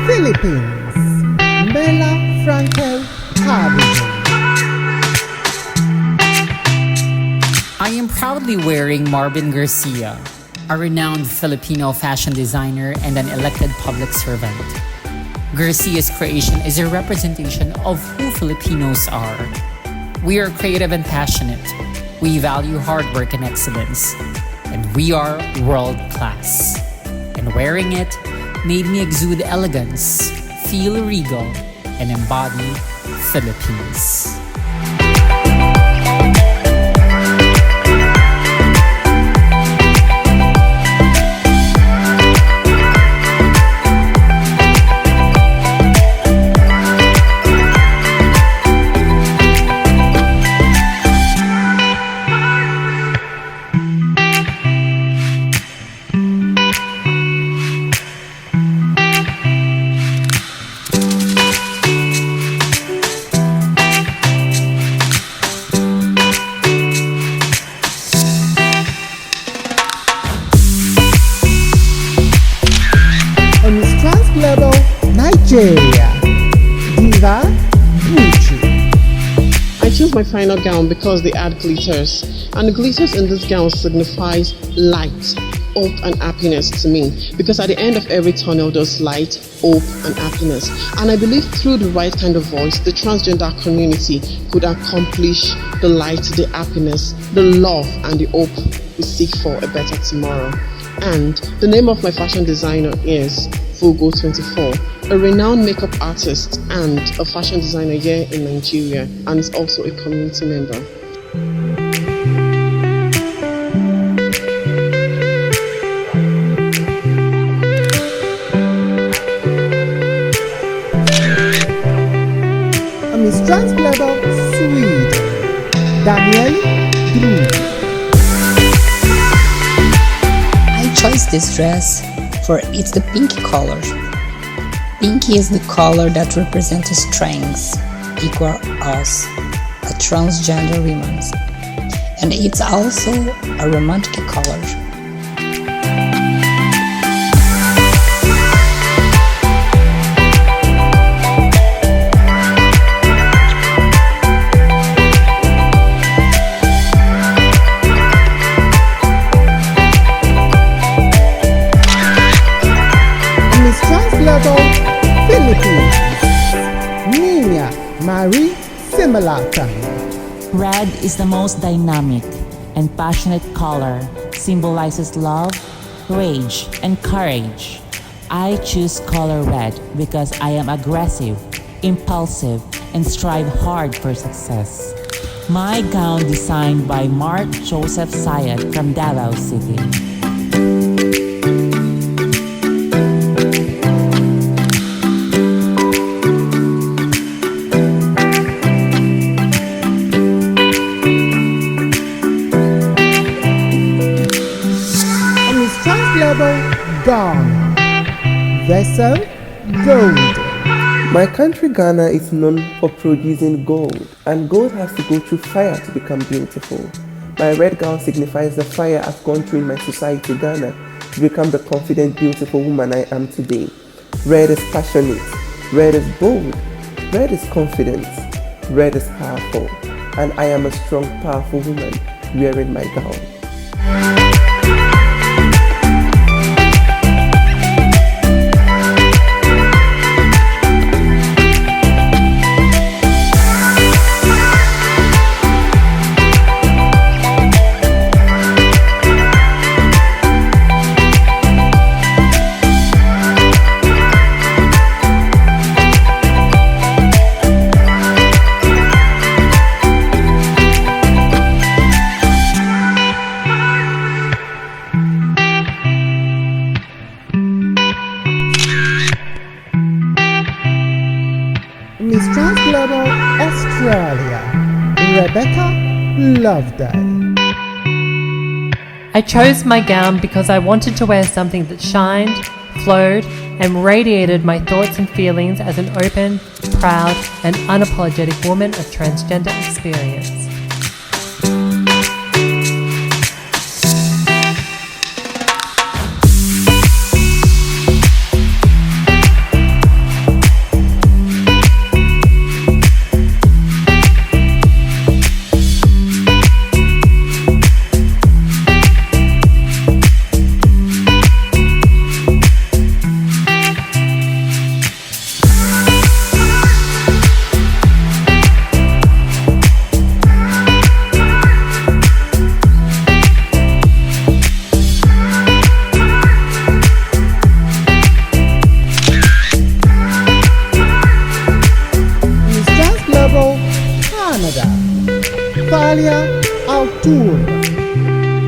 Philippines, Mela, Franco, Habijan. I am proudly wearing Marvin Garcia, a renowned Filipino fashion designer and an elected public servant. Garcia's creation is a representation of who Filipinos are. We are creative and passionate. We value hard work and excellence. And we are world class. And wearing it made me exude elegance, feel regal, and embody Philippines. Diva Gucci. I choose my final gown because they add glitters, and the glitters in this gown signifies light, hope and happiness to me, because at the end of every tunnel there's light, hope and happiness. And I believe through the right kind of voice, the transgender community could accomplish the light, the happiness, the love and the hope we seek for a better tomorrow. And the name of my fashion designer is Fugo24, a renowned makeup artist and a fashion designer here in Nigeria, and is also a community member. Miss Global, Sweden, Drugge. I chose this dress for it's the pinky color. Pinky is the color that represents strength, equal us, a transgender woman, and it's also a romantic color. Semakaleng. Red is the most dynamic and passionate color, symbolizes love, rage, and courage. I choose color red because I am aggressive, impulsive, and strive hard for success. My gown designed by Mark Joseph Syed from Davao City. Ghana. Veso, gold. My country Ghana is known for producing gold, and gold has to go through fire to become beautiful. My red gown signifies the fire I've gone through in my society Ghana to become the confident, beautiful woman I am today. Red is passionate, red is bold, red is confident, red is powerful, and I am a strong, powerful woman wearing my gown. Global, Australia, Rebeckah, Loveday. I chose my gown because I wanted to wear something that shined, flowed, and radiated my thoughts and feelings as an open, proud, and unapologetic woman of transgender experience.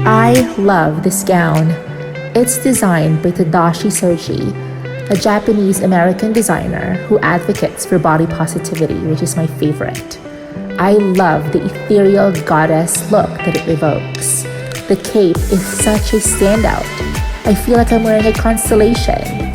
I love this gown. It's designed by Tadashi Soji, a Japanese-American designer who advocates for body positivity, which is my favorite. I love the ethereal goddess look that it evokes. The cape is such a standout. I feel like I'm wearing a constellation.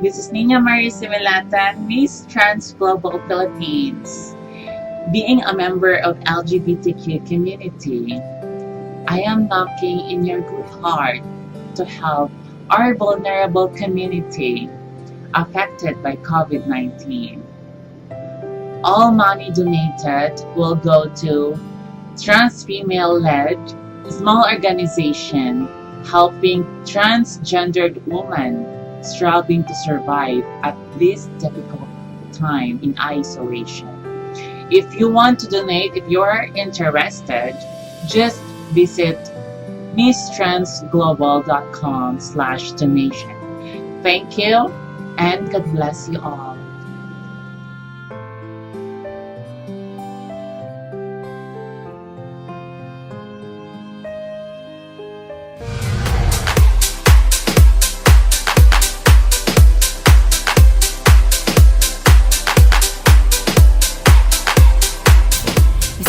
This is Nina Marie Similatan, Miss Trans Global Philippines. Being a member of LGBTQ community, I am knocking in your good heart to help our vulnerable community affected by COVID-19. All money donated will go to trans female-led small organization helping transgendered women struggling to survive at this difficult time in isolation. If you want to donate, if you're interested, just visit misstransglobal.com/donation. Thank you and God bless you all.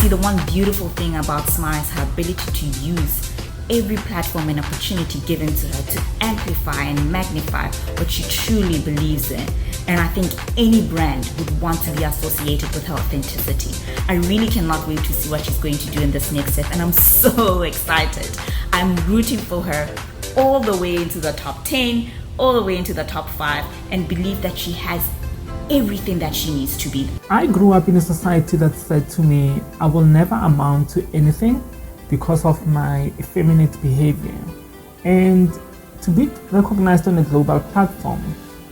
The one beautiful thing about Sma is her ability to use every platform and opportunity given to her to amplify and magnify what she truly believes in. And I think any brand would want to be associated with her authenticity. I really cannot wait to see what she's going to do in this next step, and I'm so excited. I'm rooting for her all the way into the top 10, all the way into the top 5, and believe that she has everything that she needs to be. I grew up in a society that said to me, I will never amount to anything because of my effeminate behavior. And to be recognized on a global platform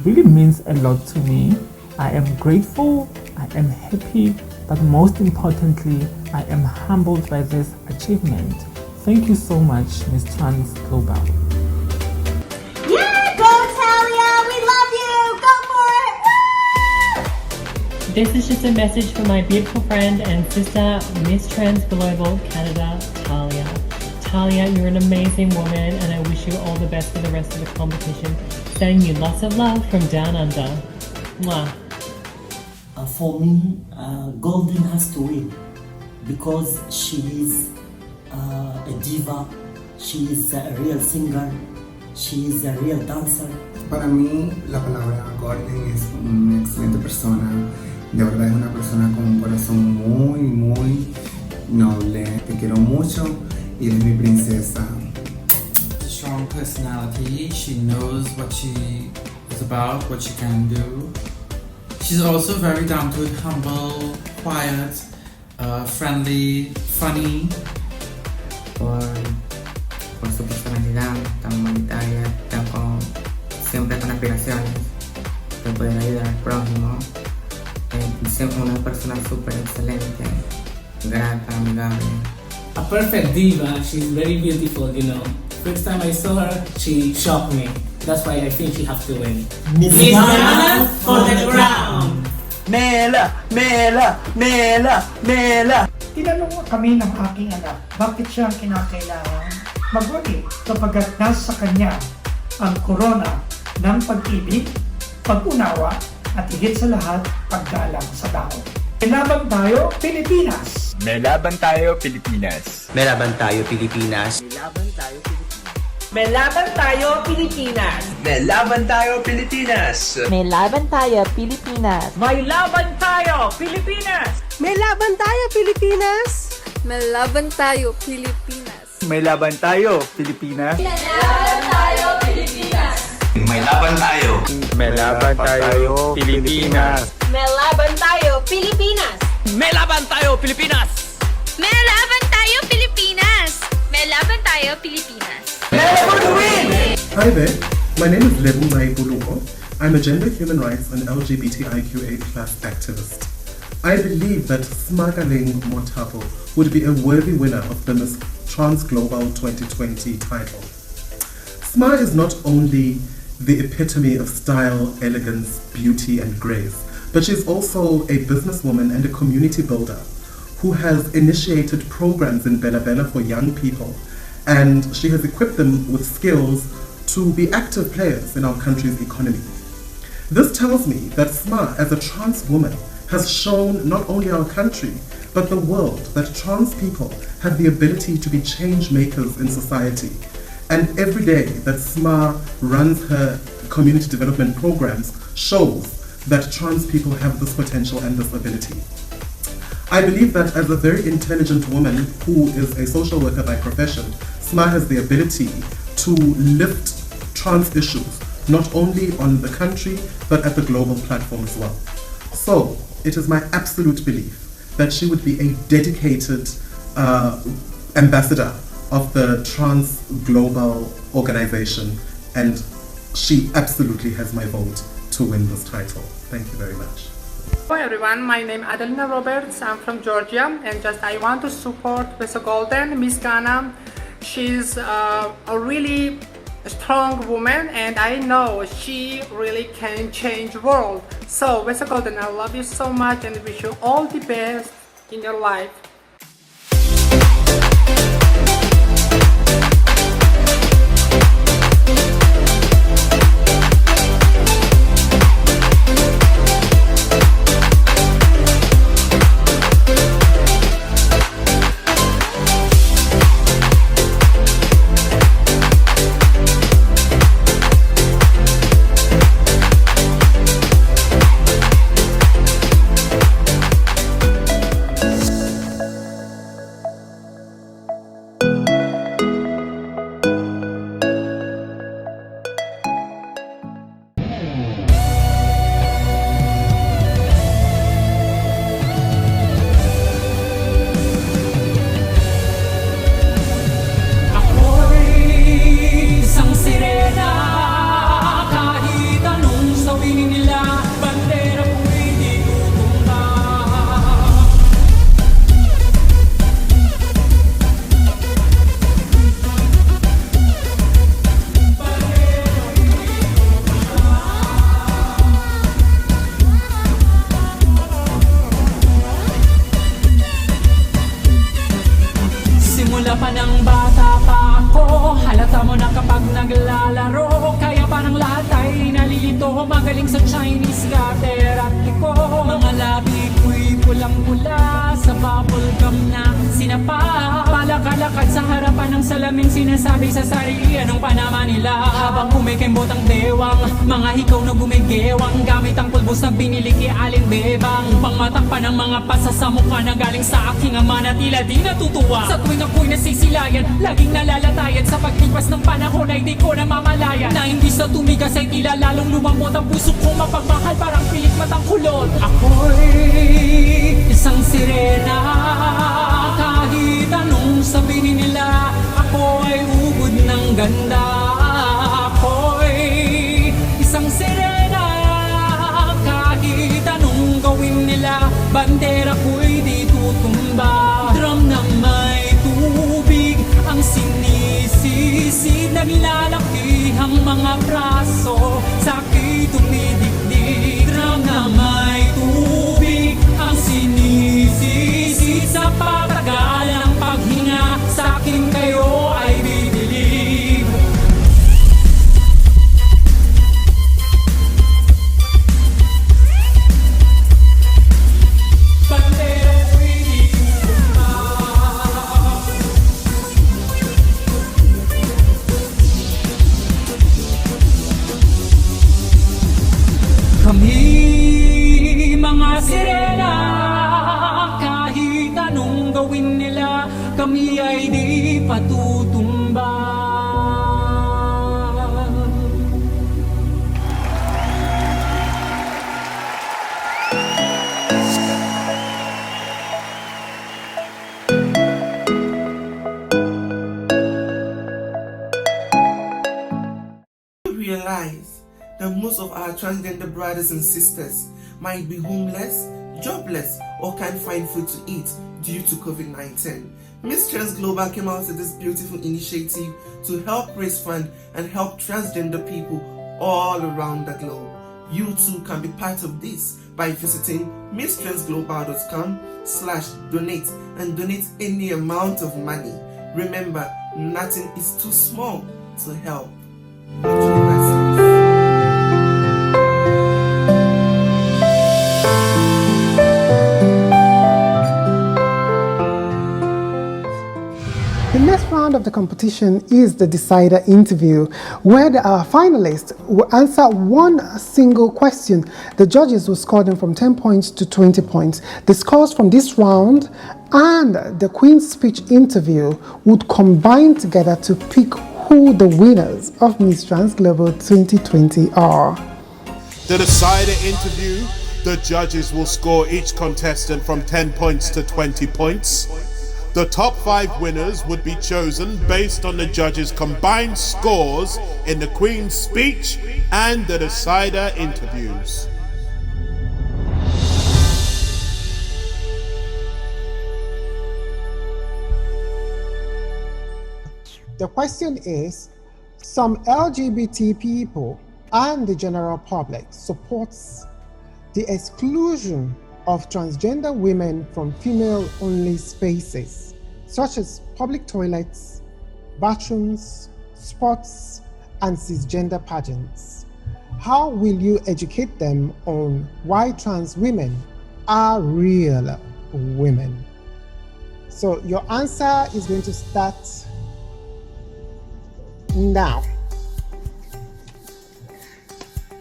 really means a lot to me. I am grateful, I am happy, but most importantly, I am humbled by this achievement. Thank you so much, Miss Trans Global. This is just a message from my beautiful friend and sister, Miss Trans Global Canada, Talia. Talia, you're an amazing woman, and I wish you all the best for the rest of the competition. Sending you lots of love from down under. Mwah. For me, Golden has to win because she is a diva, she is a real singer, she is a real dancer. Para mí, la palabra Golden es una excelente persona. De verdad es una persona con un corazón muy, muy noble. Te quiero mucho y eres mi princesa. Strong personality. She knows what she is about, what she can do. She's also very down to earth, humble, quiet, friendly, funny. Por su personalidad tan humanitaria, siempre con aspiraciones de poder ayudar al prójimo. Siempre una persona súper excelente, grata, amigable. A perfect diva. She's very beautiful, you know. First time I saw her, she shocked me. That's why I think she has to win. Miss Mela for the crown! Mela! Mela! Mela! Mela! Tinanong kami ng aking anak, bakit siya ang kinakailangan mag-wagi kapag nasa kanya ang korona ng pag-ibig, pag-unawa, at higit sa lahat, paggalang sa tao. Melaban tayo, Pilipinas! Melaban tayo, Pilipinas! Melaban tayo, Pilipinas! Melaban tayo, Pilipinas! Melaban tayo, Pilipinas! Melaban tayo, Pilipinas! May laban tayo, Pilipinas! May laban tayo, Pilipinas! May laban tayo, Pilipinas! May laban tayo, Pilipinas! May laban tayo, Pilipinas! May laban tayo! May laban tayo, Pilipinas! May laban tayo, Pilipinas! May laban tayo, Pilipinas! May laban tayo, Pilipinas! May laban tayo, Pilipinas! Hi there, my name is Lebu Maibuluko. I'm a gender, human rights and LGBTIQA+ activist. I believe that Semakaleng Mothapo would be a worthy winner of the Miss Trans Global 2020 title. Sma is not only the epitome of style, elegance, beauty and grace, but she's also a businesswoman and a community builder who has initiated programs in Bela Bela for young people, and she has equipped them with skills to be active players in our country's economy. This tells me that Sma, as a trans woman, has shown not only our country, but the world that trans people have the ability to be change makers in society. And every day that Sma runs her community development programs shows that trans people have this potential and this ability. I believe that as a very intelligent woman who is a social worker by profession, SMA has the ability to lift trans issues, not only on the country, but at the global platform as well. So, it is my absolute belief that she would be a dedicated ambassador of the Trans Global organization, and she absolutely has my vote to win this title. Thank you very much. Hello everyone, my name is Adelina Roberts. I'm from Georgia, and I want to support Veso Golden, Miss Ghana. She's a really strong woman, and I know she really can change the world. So Veso Golden, I love you so much and wish you all the best in your life. Magaling sa Chinese garter at liko. Mga labi ko'y pulang-pula sa bubble gum na sinapa. Palakad-lakad sa harapan ng salamin, sinasabi sa sarili anong panama nila. Habang kumikembot ang bewang, mga hikaw na gumigewang, gamit ang pulbos na binili kay Aling Bebang. Pangmatakpan ng mga pasa sa mukha na galing sa aking ama na tila di natutuwa. Sa tuwing ako'y nasisilayan, laging nalalatayan. Sa paglipas ng panahon ay di ko namamalayan na hindi sa tumigas ay tila lalong lumambot ang puso kong mapagmahal, parang pilit matang kulot. Ako'y isang sirena, kahit anong sabihin nila. Ako ay ubod ng ganda. Ako'y isang sirena, kahit anong gawin nila. Bandera ko'y di tutumba. Drum na may tubig ang sinisisid, naglalaki ang mga braso, sa'ki tumidikdik. Drum na may tubig ang sinisisid, sa patagal ng paghinga, sa'kin kayo ay bibilib. Bandera ko'y di tutumba. Kami mga sirena, kahit anong gawin nila, kami ay di patutumba. Realize that most of our transgender brothers and sisters might be homeless, jobless, or can't find food to eat due to COVID-19. Miss Trans Global came out with this beautiful initiative to help raise funds and help transgender people all around the globe. You too can be part of this by visiting misstransglobal.com/donate and donate any amount of money. Remember, nothing is too small to help. The next round round of the competition is the decider interview, where the finalists will answer one single question. The judges will score them from 10 points to 20 points. The scores from this round and the Queen's Speech interview would combine together to pick who the winners of Miss Trans Global 2020 are. The decider interview, the judges will score each contestant from 10 points to 20 points. The top 5 winners would be chosen based on the judges' combined scores in the Queen's Speech and the decider interviews. The question is, some LGBT people and the general public supports the exclusion of transgender women from female-only spaces, such as public toilets, bathrooms, sports, and cisgender pageants. How will you educate them on why trans women are real women? So your answer is going to start now.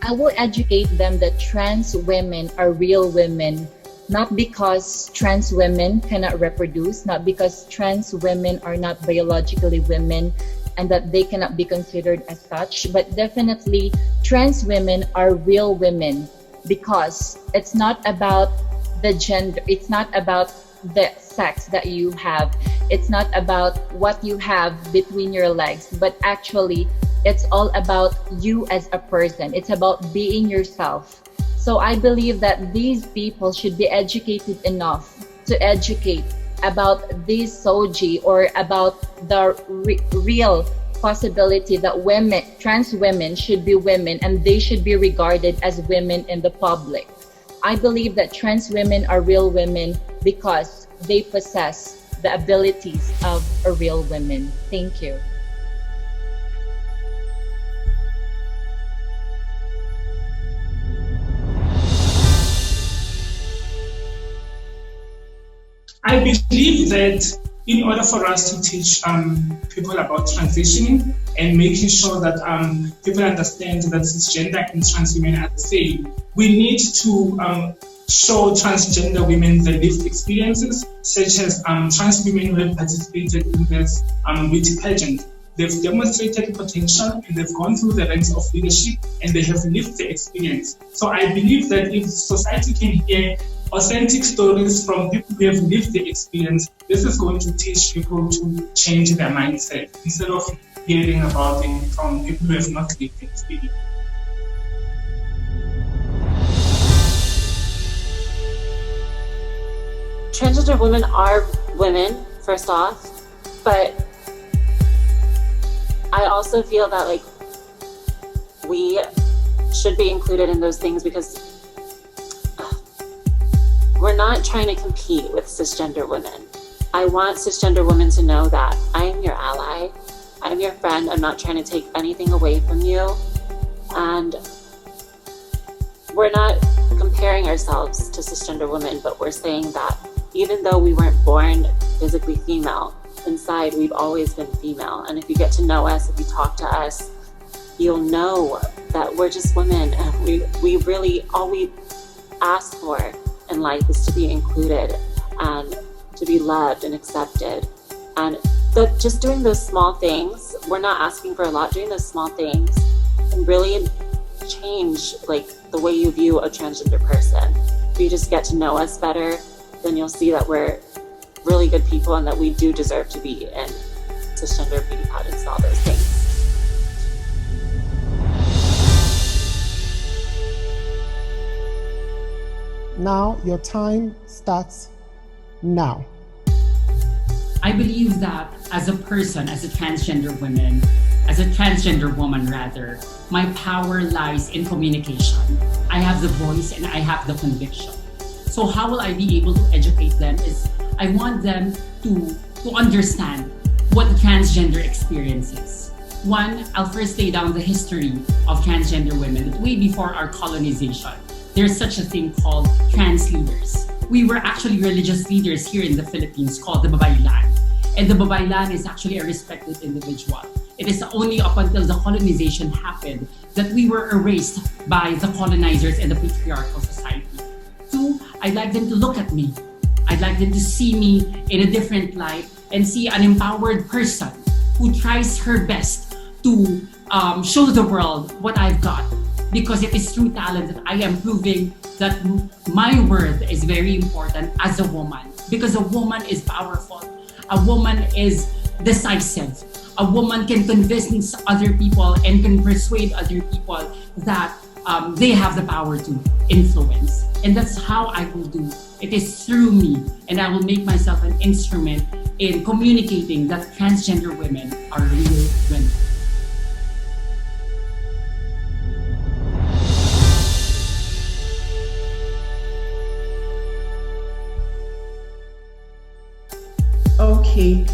I will educate them that trans women are real women, not because trans women cannot reproduce, not because trans women are not biologically women and that they cannot be considered as such, but definitely trans women are real women because it's not about the gender, it's not about the sex that you have, it's not about what you have between your legs, but actually it's all about you as a person. It's about being yourself. So I believe that these people should be educated enough to educate about this soji or about the real possibility that women, trans women should be women and they should be regarded as women in the public. I believe that trans women are real women because they possess the abilities of a real woman. Thank you. I believe that in order for us to teach people about transitioning and making sure that people understand that cisgender and trans women are the same, we need to show transgender women the lived experiences, such as trans women who have participated in this beauty pageant. They've demonstrated potential and they've gone through the ranks of leadership and they have lived the experience. So I believe that if society can hear authentic stories from people who have lived the experience, this is going to teach people to change their mindset instead of hearing about it from people who have not lived the experience. Transgender women are women, first off, but I also feel that like we should be included in those things because we're not trying to compete with cisgender women. I want cisgender women to know that I am your ally, I'm your friend, I'm not trying to take anything away from you. And we're not comparing ourselves to cisgender women, but we're saying that even though we weren't born physically female, inside we've always been female. And if you get to know us, if you talk to us, you'll know that we're just women. And we really, all we ask for in life is to be included and to be loved and accepted. And just doing those small things, we're not asking for a lot, doing those small things can really change like the way you view a transgender person. If you just get to know us better, then you'll see that we're really good people and that we do deserve to be in cisgender beauty pageants and all those things. Now your time starts now. I believe that as a person, as a transgender woman, as a transgender woman rather, my power lies in communication. I have the voice and I have the conviction. So how will I be able to educate them is I want them to understand what the transgender experience is. One, I'll first lay down the history of transgender women. That way before our colonization, there's such a thing called trans leaders. We were actually religious leaders here in the Philippines called the Babaylan. And the babaylan is actually a respected individual. It is only up until the colonization happened that we were erased by the colonizers and the patriarchal society. Two, I'd like them to look at me. I'd like them to see me in a different light and see an empowered person who tries her best to show the world what I've got. Because it is through talent that I am proving that my worth is very important as a woman. Because a woman is powerful. A woman is decisive. A woman can convince other people and can persuade other people that they have the power to influence. And that's how I will do. It is through me, and I will make myself an instrument in communicating that transgender women are real women. Okay,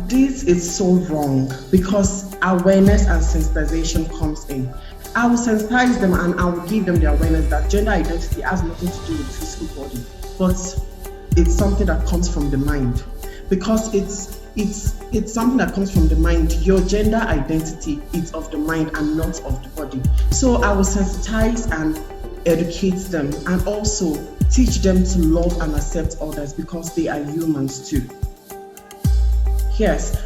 this is so wrong because awareness and sensitization comes in. I will sensitize them and I will give them the awareness that gender identity has nothing to do with the physical body, but it's something that comes from the mind. Because it's something that comes from the mind. Your gender identity is of the mind and not of the body. So I will sensitize and educate them and also teach them to love and accept others because they are humans too. Yes,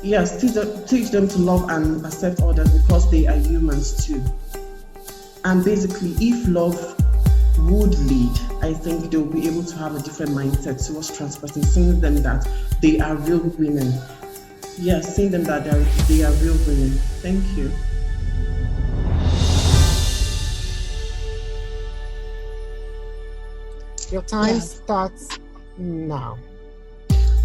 teach them to love and accept others because they are humans too. And basically, if love would lead, I think they'll be able to have a different mindset towards trans persons, seeing them that they are real women. Yes, seeing them that they are real women. Thank you. Your time starts now.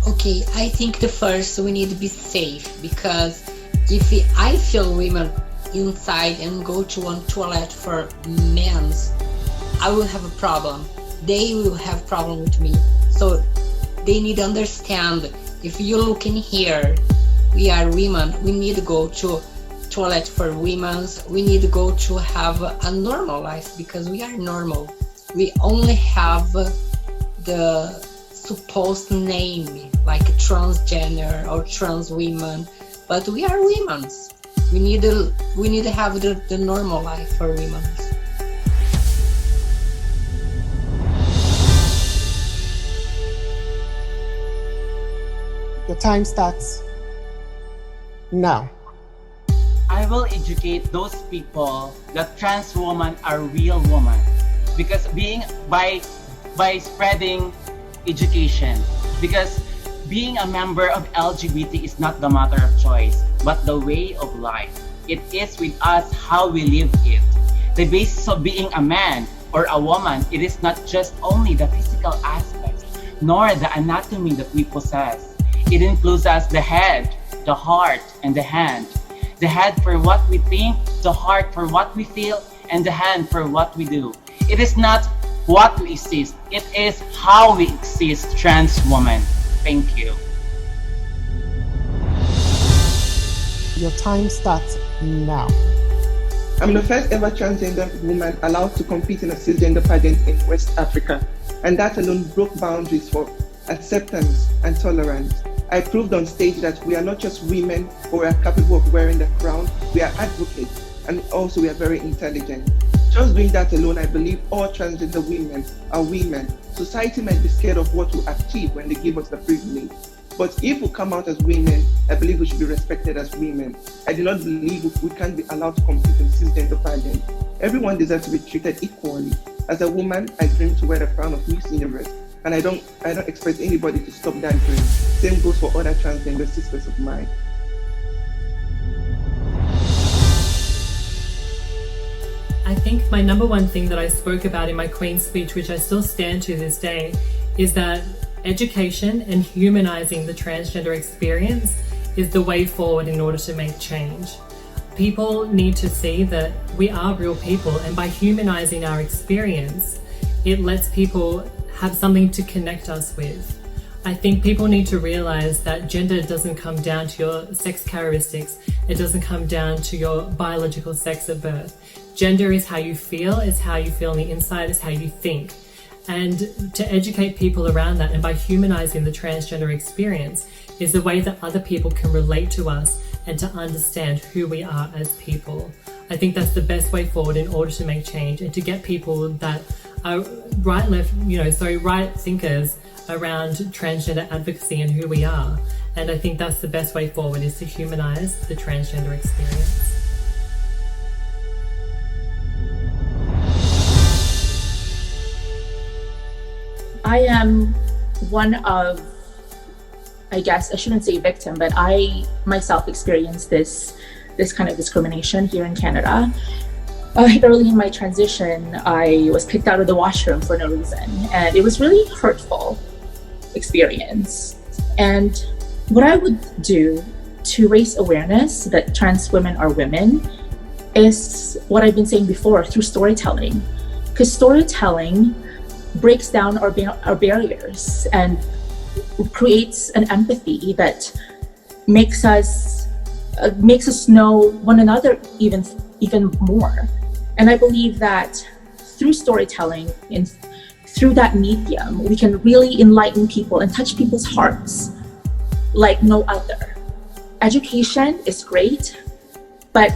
Okay, I think the first we need to be safe, because if I feel women inside and go to one toilet for men's, I will have a problem. They will have problem with me. So they need to understand, if you look in here, we are women, we need to go to toilet for women's, we need to go to have a normal life because we are normal. We only have the supposed name like transgender or trans women, but we are women. We need to have the normal life for women. Your time starts now. I will educate those people that trans women are real women, because by spreading education, because being a member of LGBT is not the matter of choice, but the way of life. It is with us how we live it. The basis of being a man or a woman, it is not just only the physical aspects, nor the anatomy that we possess. It includes us the head, the heart, and the hand. The head for what we think, the heart for what we feel, and the hand for what we do. It is not what we exist, it is how we exist, trans woman. Thank you. Your time starts now. I'm the first ever transgender woman allowed to compete in a cisgender pageant in West Africa, and that alone broke boundaries for acceptance and tolerance. I proved on stage that we are not just women who are capable of wearing the crown, we are advocates, and also we are very intelligent. Just doing that alone, I believe all transgender women are women. Society might be scared of what we achieve when they give us the privilege. But if we come out as women, I believe we should be respected as women. I do not believe we can't be allowed to compete in cisgender pageants. Everyone deserves to be treated equally. As a woman, I dream to wear the crown of Miss Universe, and I don't expect anybody to stop that dream. Same goes for other transgender sisters of mine. I think my number one thing that I spoke about in my Queen's speech, which I still stand to this day, is that education and humanizing the transgender experience is the way forward in order to make change. People need to see that we are real people, and by humanizing our experience, it lets people have something to connect us with. I think people need to realize that gender doesn't come down to your sex characteristics. It doesn't come down to your biological sex at birth. Gender is how you feel, it's how you feel on the inside, it's how you think. And to educate people around that, and by humanizing the transgender experience, is a way that other people can relate to us and to understand who we are as people. I think that's the best way forward in order to make change and to get people that are right thinkers around transgender advocacy and who we are. And I think that's the best way forward, is to humanize the transgender experience. I am one of, I guess I shouldn't say victim, but I myself experienced this kind of discrimination here in Canada. Early in my transition, I was kicked out of the washroom for no reason, and it was really hurtful experience. And what I would do to raise awareness that trans women are women is what I've been saying before, through storytelling, because storytelling breaks down our barriers and creates an empathy that makes us know one another even more. And I believe that through storytelling and through that medium, we can really enlighten people and touch people's hearts like no other. Education is great, but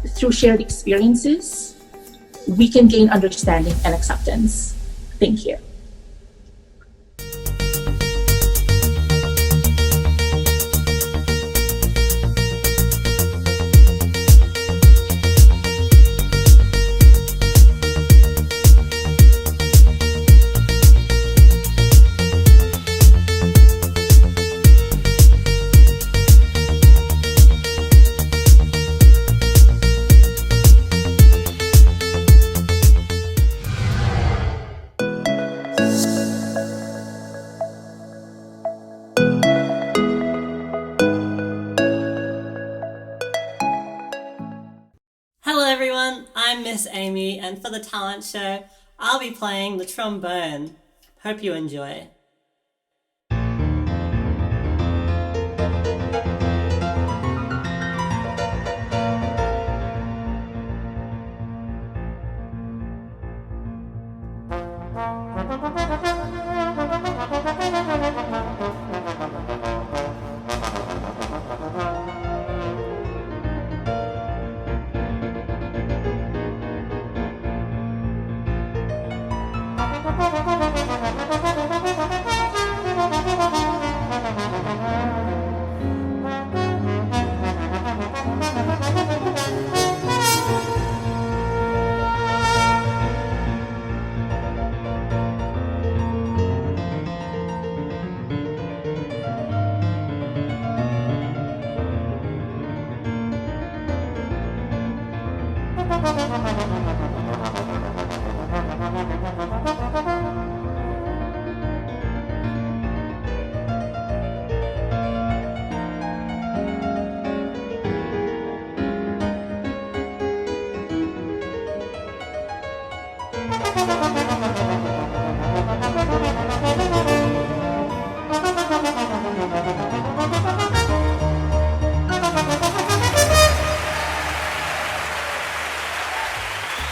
through shared experiences, we can gain understanding and acceptance. Thank you. Hello everyone, I'm Miss Amy, and for the talent show, I'll be playing the trombone. Hope you enjoy.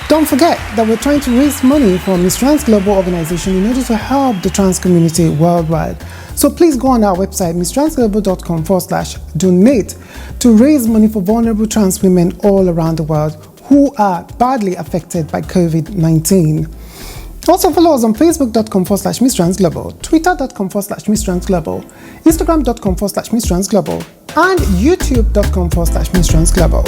Don't forget that we're trying to raise money for Miss Trans Global organization in order to help the trans community worldwide. So please go on our website, misstransglobal.com/donate, to raise money for vulnerable trans women all around the world who are badly affected by COVID-19. Also follow us on facebook.com/misstransglobal, twitter.com/misstransglobal, instagram.com/misstransglobal, and youtube.com/misstransglobal.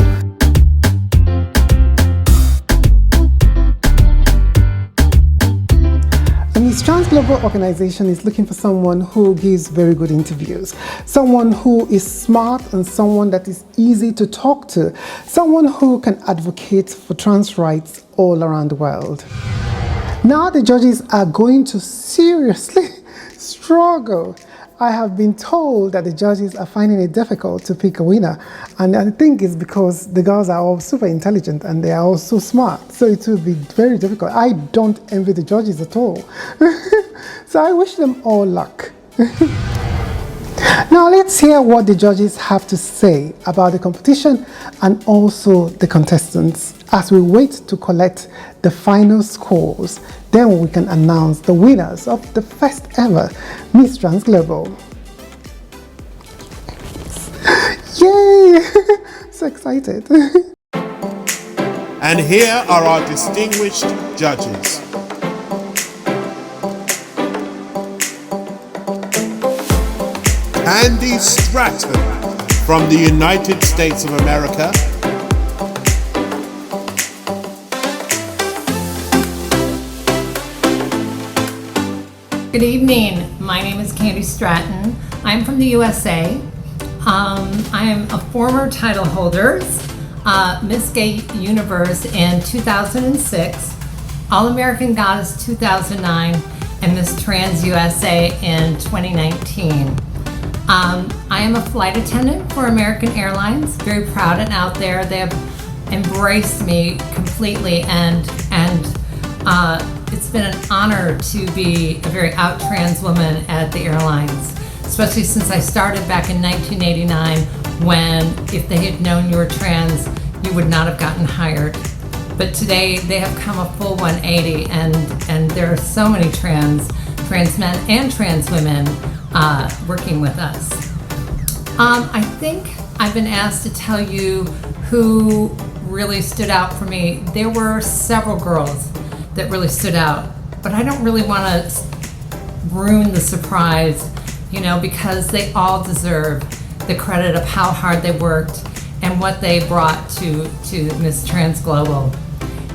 The Miss Trans Global organization is looking for someone who gives very good interviews, someone who is smart and someone that is easy to talk to, someone who can advocate for trans rights all around the world. Now the judges are going to seriously struggle. I have been told that the judges are finding it difficult to pick a winner, and I think it's because the girls are all super intelligent and they are all so smart, so it will be very difficult. I don't envy the judges at all. So I wish them all luck. Now let's hear what the judges have to say about the competition and also the contestants as we wait to collect the final scores then we can announce the winners of the first ever Miss Trans Global. Yay! So excited. And here are our distinguished judges. Andy Stratton from the United States of America. Good evening. My name is Candy Stratton. I'm from the USA. I am a former title holder, Miss Gay Universe in 2006, All-American Goddess 2009, and Miss Trans USA in 2019. I am a flight attendant for American Airlines, very proud and out there. They have embraced me completely, and it's been an honor to be a very out trans woman at the airlines, especially since I started back in 1989, when if they had known you were trans, you would not have gotten hired. But today they have come a full 180, and there are so many trans men and trans women working with us. I think I've been asked to tell you who really stood out for me. There were several girls that really stood out, but I don't really want to ruin the surprise, because they all deserve the credit of how hard they worked and what they brought to Miss Trans Global.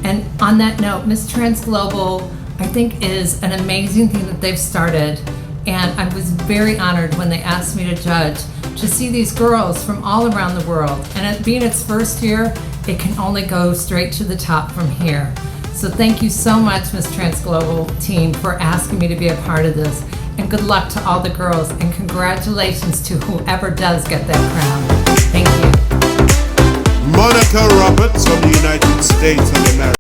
And on that note, Miss Trans Global, I think, is an amazing thing that they've started. And I was very honored when they asked me to judge, to see these girls from all around the world. And it being its first year, it can only go straight to the top from here. So thank you so much, Miss Trans Global team, for asking me to be a part of this. And good luck to all the girls, and congratulations to whoever does get that crown. Thank you. Monica Roberts from the United States of America.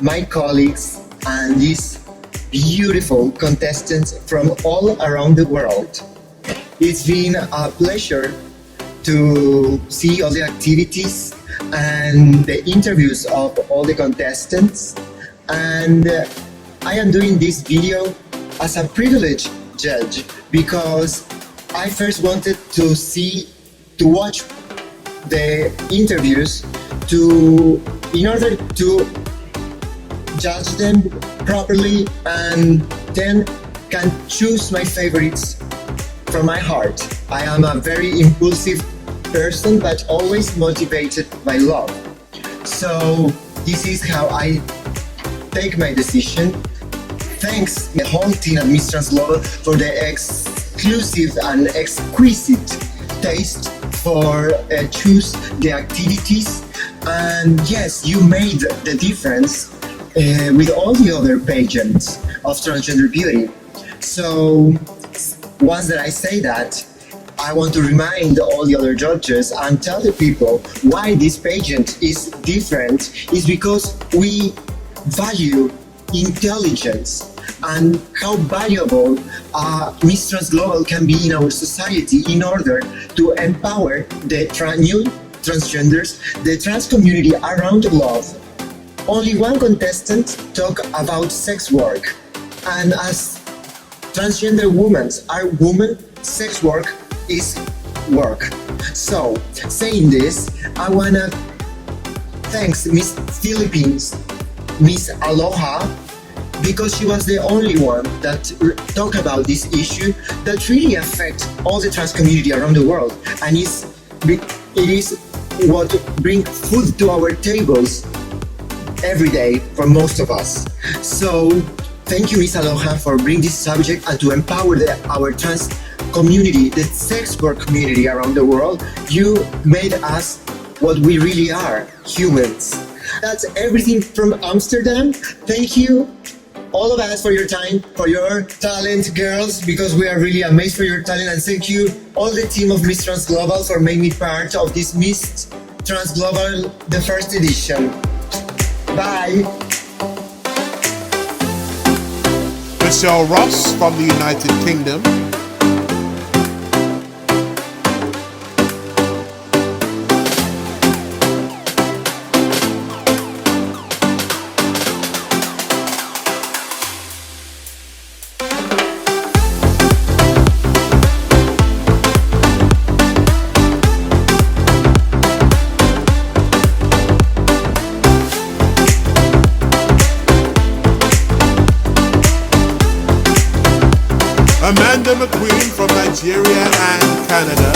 My colleagues and this beautiful contestants from all around the world. It's been a pleasure to see all the activities and the interviews of all the contestants, and I am doing this video as a privileged judge because I first wanted to watch the interviews in order to judge them properly and then can choose my favorites from my heart. I am a very impulsive person, but always motivated by love. So this is how I take my decision. Thanks the whole team at Miss Trans Global for the exclusive and exquisite taste for choose the activities. And yes, you made the difference with all the other pageants of transgender beauty. So once that I say that, I want to remind all the other judges and tell the people why this pageant is different is because we value intelligence and how valuable Miss Trans Global can be in our society in order to empower the new transgenders, the trans community around the globe. Only one contestant talked about sex work, and as transgender women are women, sex work is work. So, saying this, I wanna thank Miss Philippines, Miss Aloha, because she was the only one that talked about this issue that really affects all the trans community around the world, and it is what brings food to our tables every day for most of us. So thank you, Miss Aloha, for bringing this subject and to empower our trans community, the sex work community around the world. You made us what we really are, humans. That's everything from Amsterdam. Thank you, all of us, for your time, for your talent, girls, because we are really amazed for your talent. And thank you, all the team of Miss Trans Global, for making me part of this Miss Trans Global, the first edition. Bye. Michelle Ross from the United Kingdom. Amanda McQueen from Nigeria and Canada.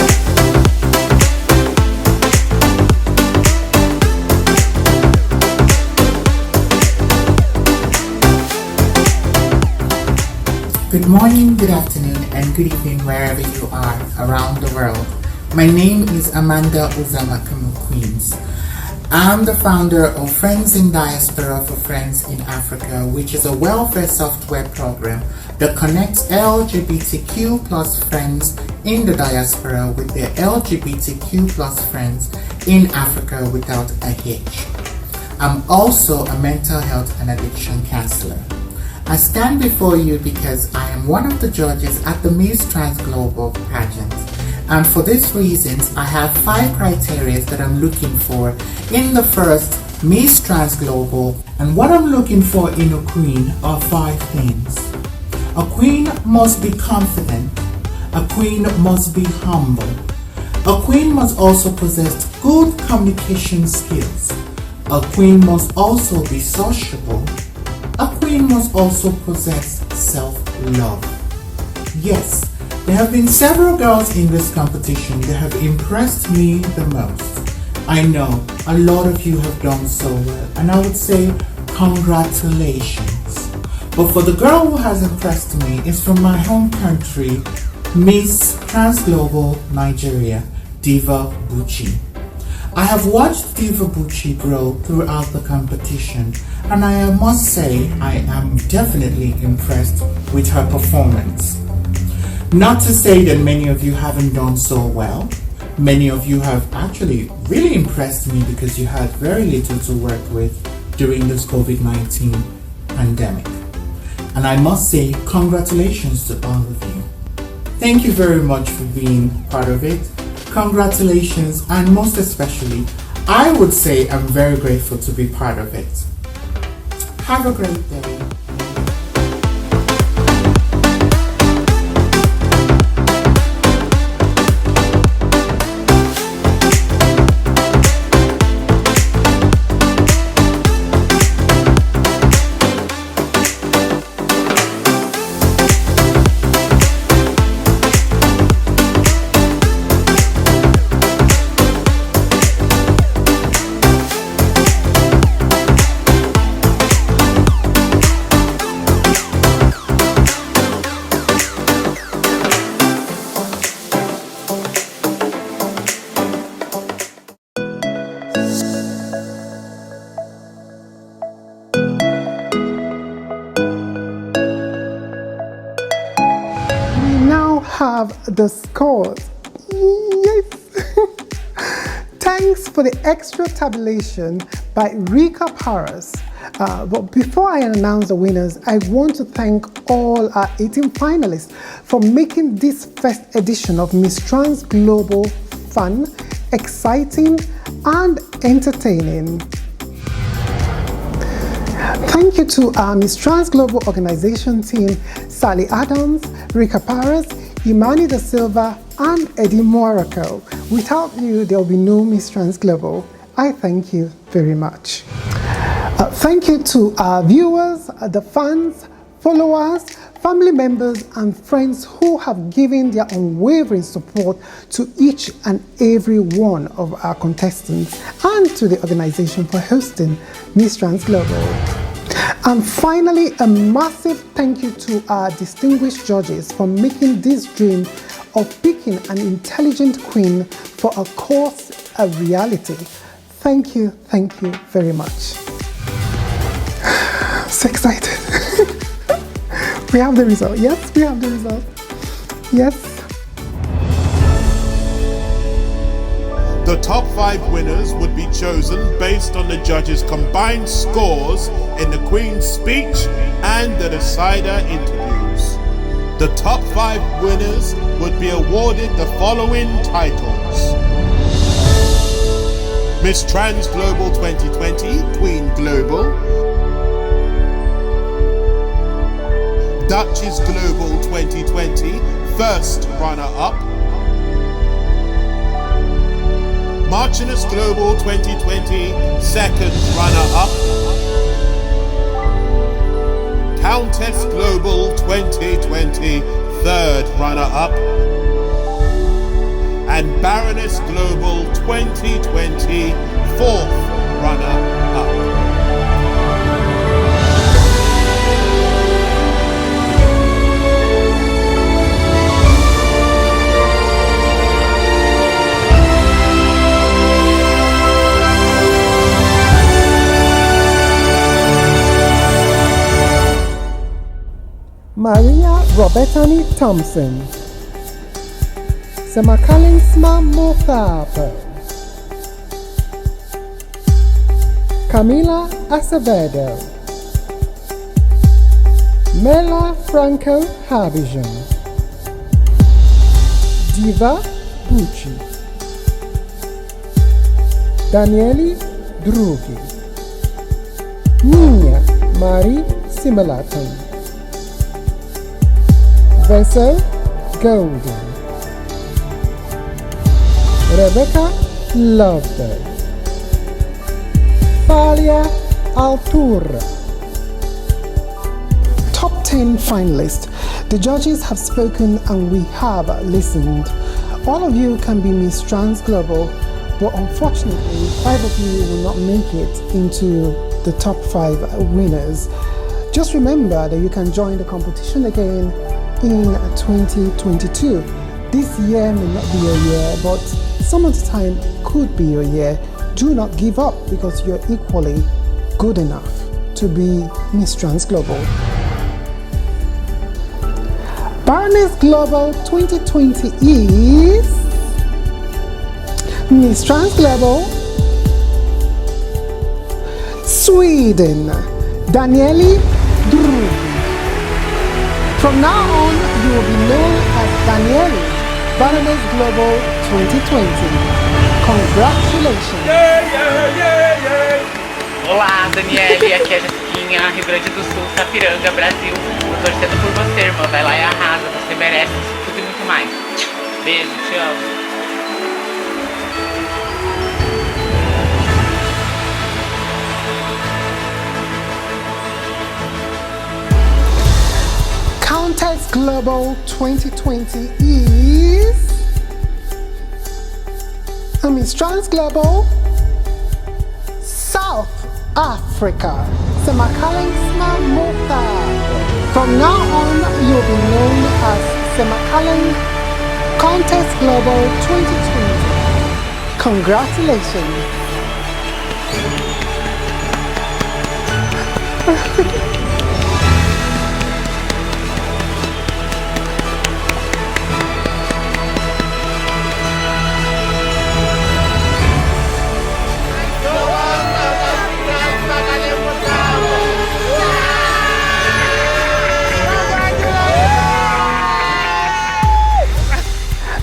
Good morning, good afternoon, and good evening wherever you are around the world. My name is Amanda McQueen. I'm the founder of Friends in Diaspora for Friends in Africa, which is a welfare software program that connects LGBTQ plus friends in the diaspora with their LGBTQ plus friends in Africa without a hitch. I'm also a mental health and addiction counselor. I stand before you because I am one of the judges at the Miss Trans Global Pageant. And for these reasons, I have 5 criteria that I'm looking for in the first Miss Trans Global. And what I'm looking for in a queen are 5 things. A queen must be confident. A queen must be humble. A queen must also possess good communication skills. A queen must also be sociable. A queen must also possess self-love. Yes, there have been several girls in this competition that have impressed me the most. I know a lot of you have done so well, and I would say congratulations. But for the girl who has impressed me is from my home country, Miss Trans Global Nigeria, Diva Buchi. I have watched Diva Buchi grow throughout the competition, and I must say I am definitely impressed with her performance. Not to say that many of you haven't done so well. Many of you have actually really impressed me because you had very little to work with during this COVID-19 pandemic. And I must say congratulations to all of you. Thank you very much for being part of it. Congratulations, and most especially, I would say I'm very grateful to be part of it. Have a great day. Have the scores. Yes. Thanks for the extra tabulation by Rika Paris. But before I announce the winners, I want to thank all our 18 finalists for making this first edition of Miss Trans Global fun, exciting, and entertaining. Thank you to our Miss Trans Global organization team, Sally Adams, Rika Paris, Imani Da Silva, and Eddie Morocco. Without you, there will be no Miss Trans Global. I thank you very much. Thank you to our viewers, the fans, followers, family members, and friends who have given their unwavering support to each and every one of our contestants, and to the organization for hosting Miss Trans Global. And finally, a massive thank you to our distinguished judges for making this dream of picking an intelligent queen for a course a reality. Thank you very much. So excited. We have the result. Yes, we have the result. Yes. The top 5 winners would be chosen based on the judges' combined scores in the Queen's speech and the decider interviews. The top 5 winners would be awarded the following titles: Miss Trans Global 2020, Queen Global; Duchess Global 2020, First Runner-Up; Marchioness Global 2020, Second Runner-Up; Countess Global 2020, Third Runner-Up; and Baroness Global 2020, Fourth Runner-Up. Maria Robertani Thompson, Semakaleng Mothapo, Camila Acevedo, Mela Franco Habijan, Diva Bucci, Danieli Drugge, Nina Mari Simalaton, Veso Golden, Rebeckah Loveday, Falia Altura. Top 10 finalists. The judges have spoken and we have listened. All of you can be Miss Trans Global, but unfortunately 5 of you will not make it into the top 5 winners. Just remember that you can join the competition again in 2022. This year may not be your year, but some of the time could be your year. Do not give up, because you're equally good enough to be Miss Trans Global. Baroness Global 2020 is Miss Trans Global Sweden, Danieli Drugge. From now on, you will be known as Daniele, Baroness Global 2020. Congratulations! Olá, Daniele, aqui é a Jessiquinha, Rio Grande do Sul, Sapiranga, Brasil. Tô torcendo por você, irmã. Vai lá e arrasa, você merece isso tudo e muito mais. Beijo, te amo. Countess Global 2020 is Miss Trans Global South Africa, Semakaleng Mothapo. From now on, you'll be known as Semakaleng Countess Global 2020. Congratulations.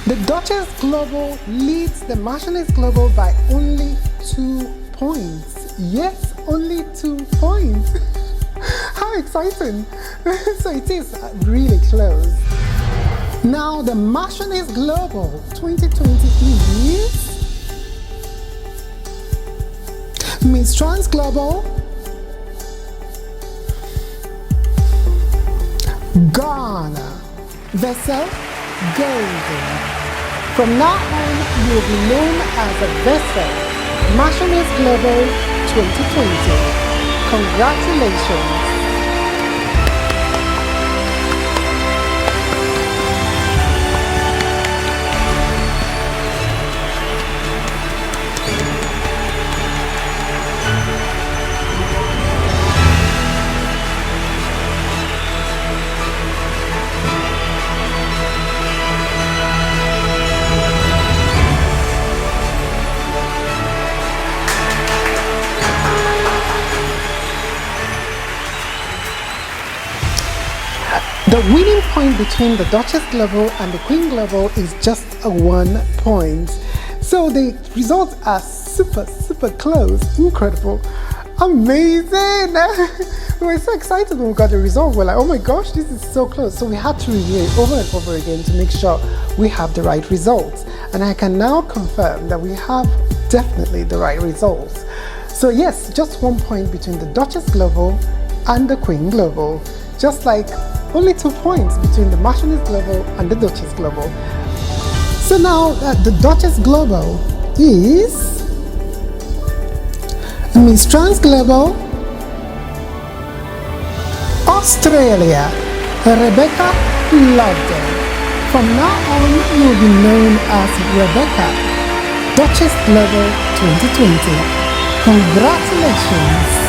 The Duchess Global leads the Marchioness Global by only 2 points. Yes, only 2 points. How exciting! So it is really close. Now the Marchioness Global 2020 is Miss Trans Global Ghana, Veso Golden. From now on, you will be known as a Veso Marchioness Global 2020. Congratulations. The winning point between the Duchess Global and the Queen Global is just a 1 point. So the results are super close. Incredible. Amazing. We were so excited when we got the result. We're like, oh my gosh, this is so close. So we had to review it over and over again to make sure we have the right results. And I can now confirm that we have definitely the right results. So yes, just 1 point between the Duchess Global and the Queen Global. Just like only 2 points between the Marchioness Global and the Duchess Global. So now the Duchess Global is Miss Trans Global Australia, Rebeckah Loveday. From now on, you will be known as Rebeckah, Duchess Global 2020. Congratulations!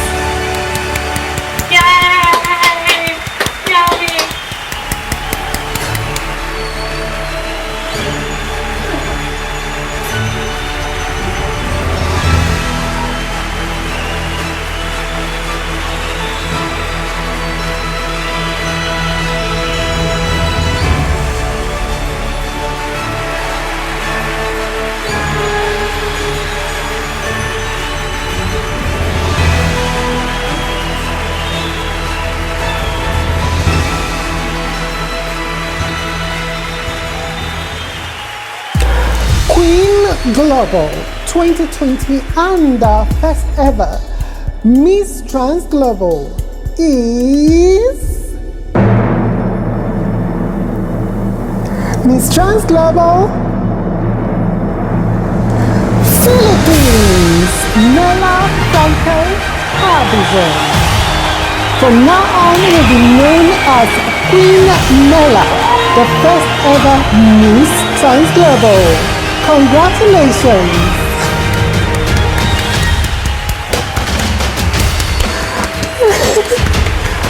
Queen Global 2020 and the first ever Miss Trans Global is Miss Trans Global Philippines, Mela, Franco, Habijan. From now on, will be known as Queen Mela, the first ever Miss Trans Global. Congratulations!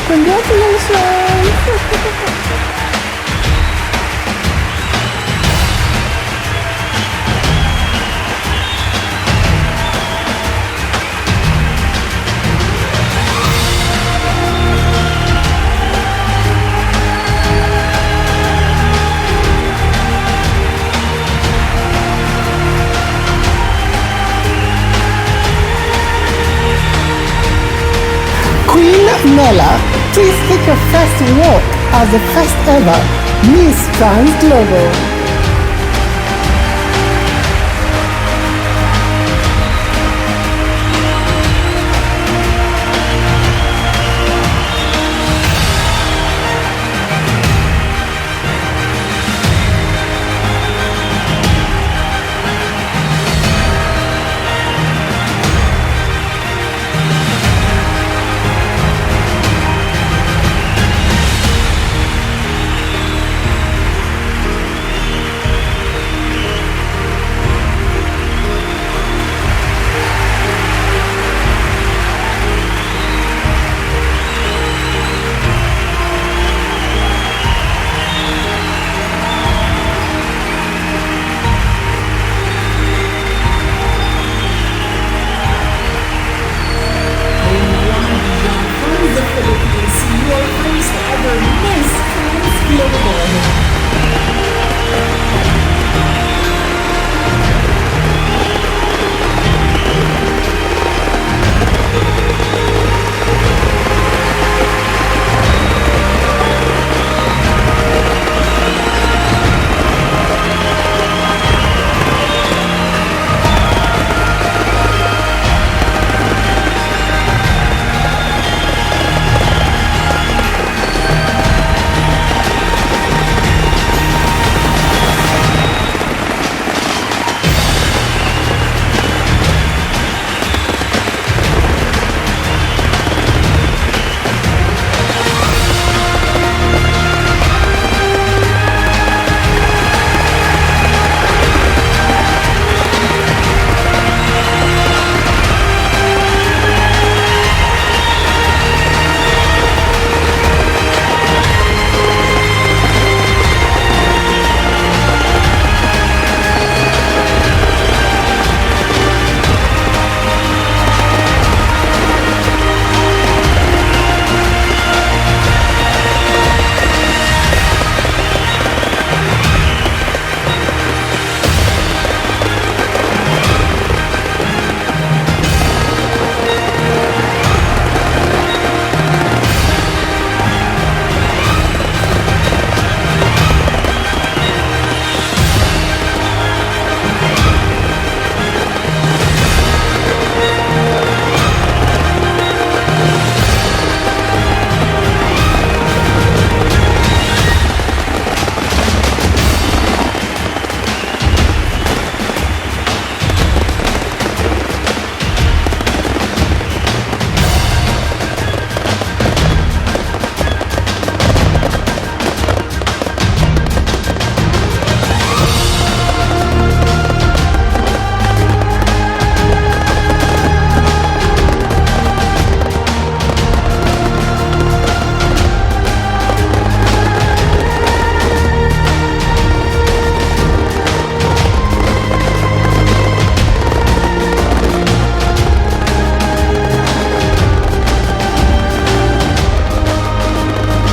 Congratulations! Please take your first walk as the first ever Miss Trans Global.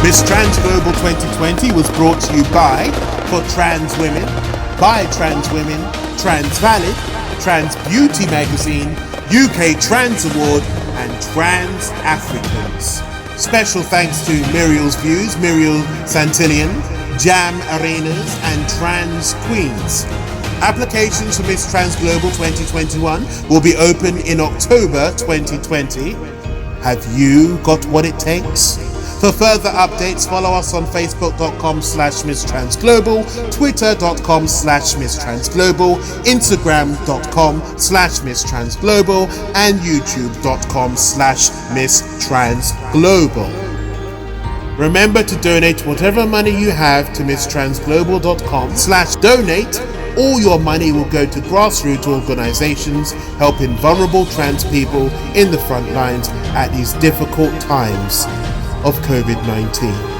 Miss Trans Global 2020 was brought to you by, for trans women, by trans women, Trans Valid, Trans Beauty Magazine, UK Trans Award, and Trans Africans. Special thanks to Muriel's Views, Muriel Santillion, Jam Arenas, and Trans Queens. Applications for Miss Trans Global 2021 will be open in October 2020. Have you got what it takes? For further updates, follow us on facebook.com/MissTransGlobal, twitter.com/MissTransGlobal, instagram.com/MissTransGlobal, and youtube.com/MissTransGlobal. Remember to donate whatever money you have to misstransglobal.com/donate. All your money will go to grassroots organizations helping vulnerable trans people in the front lines at these difficult times of COVID-19.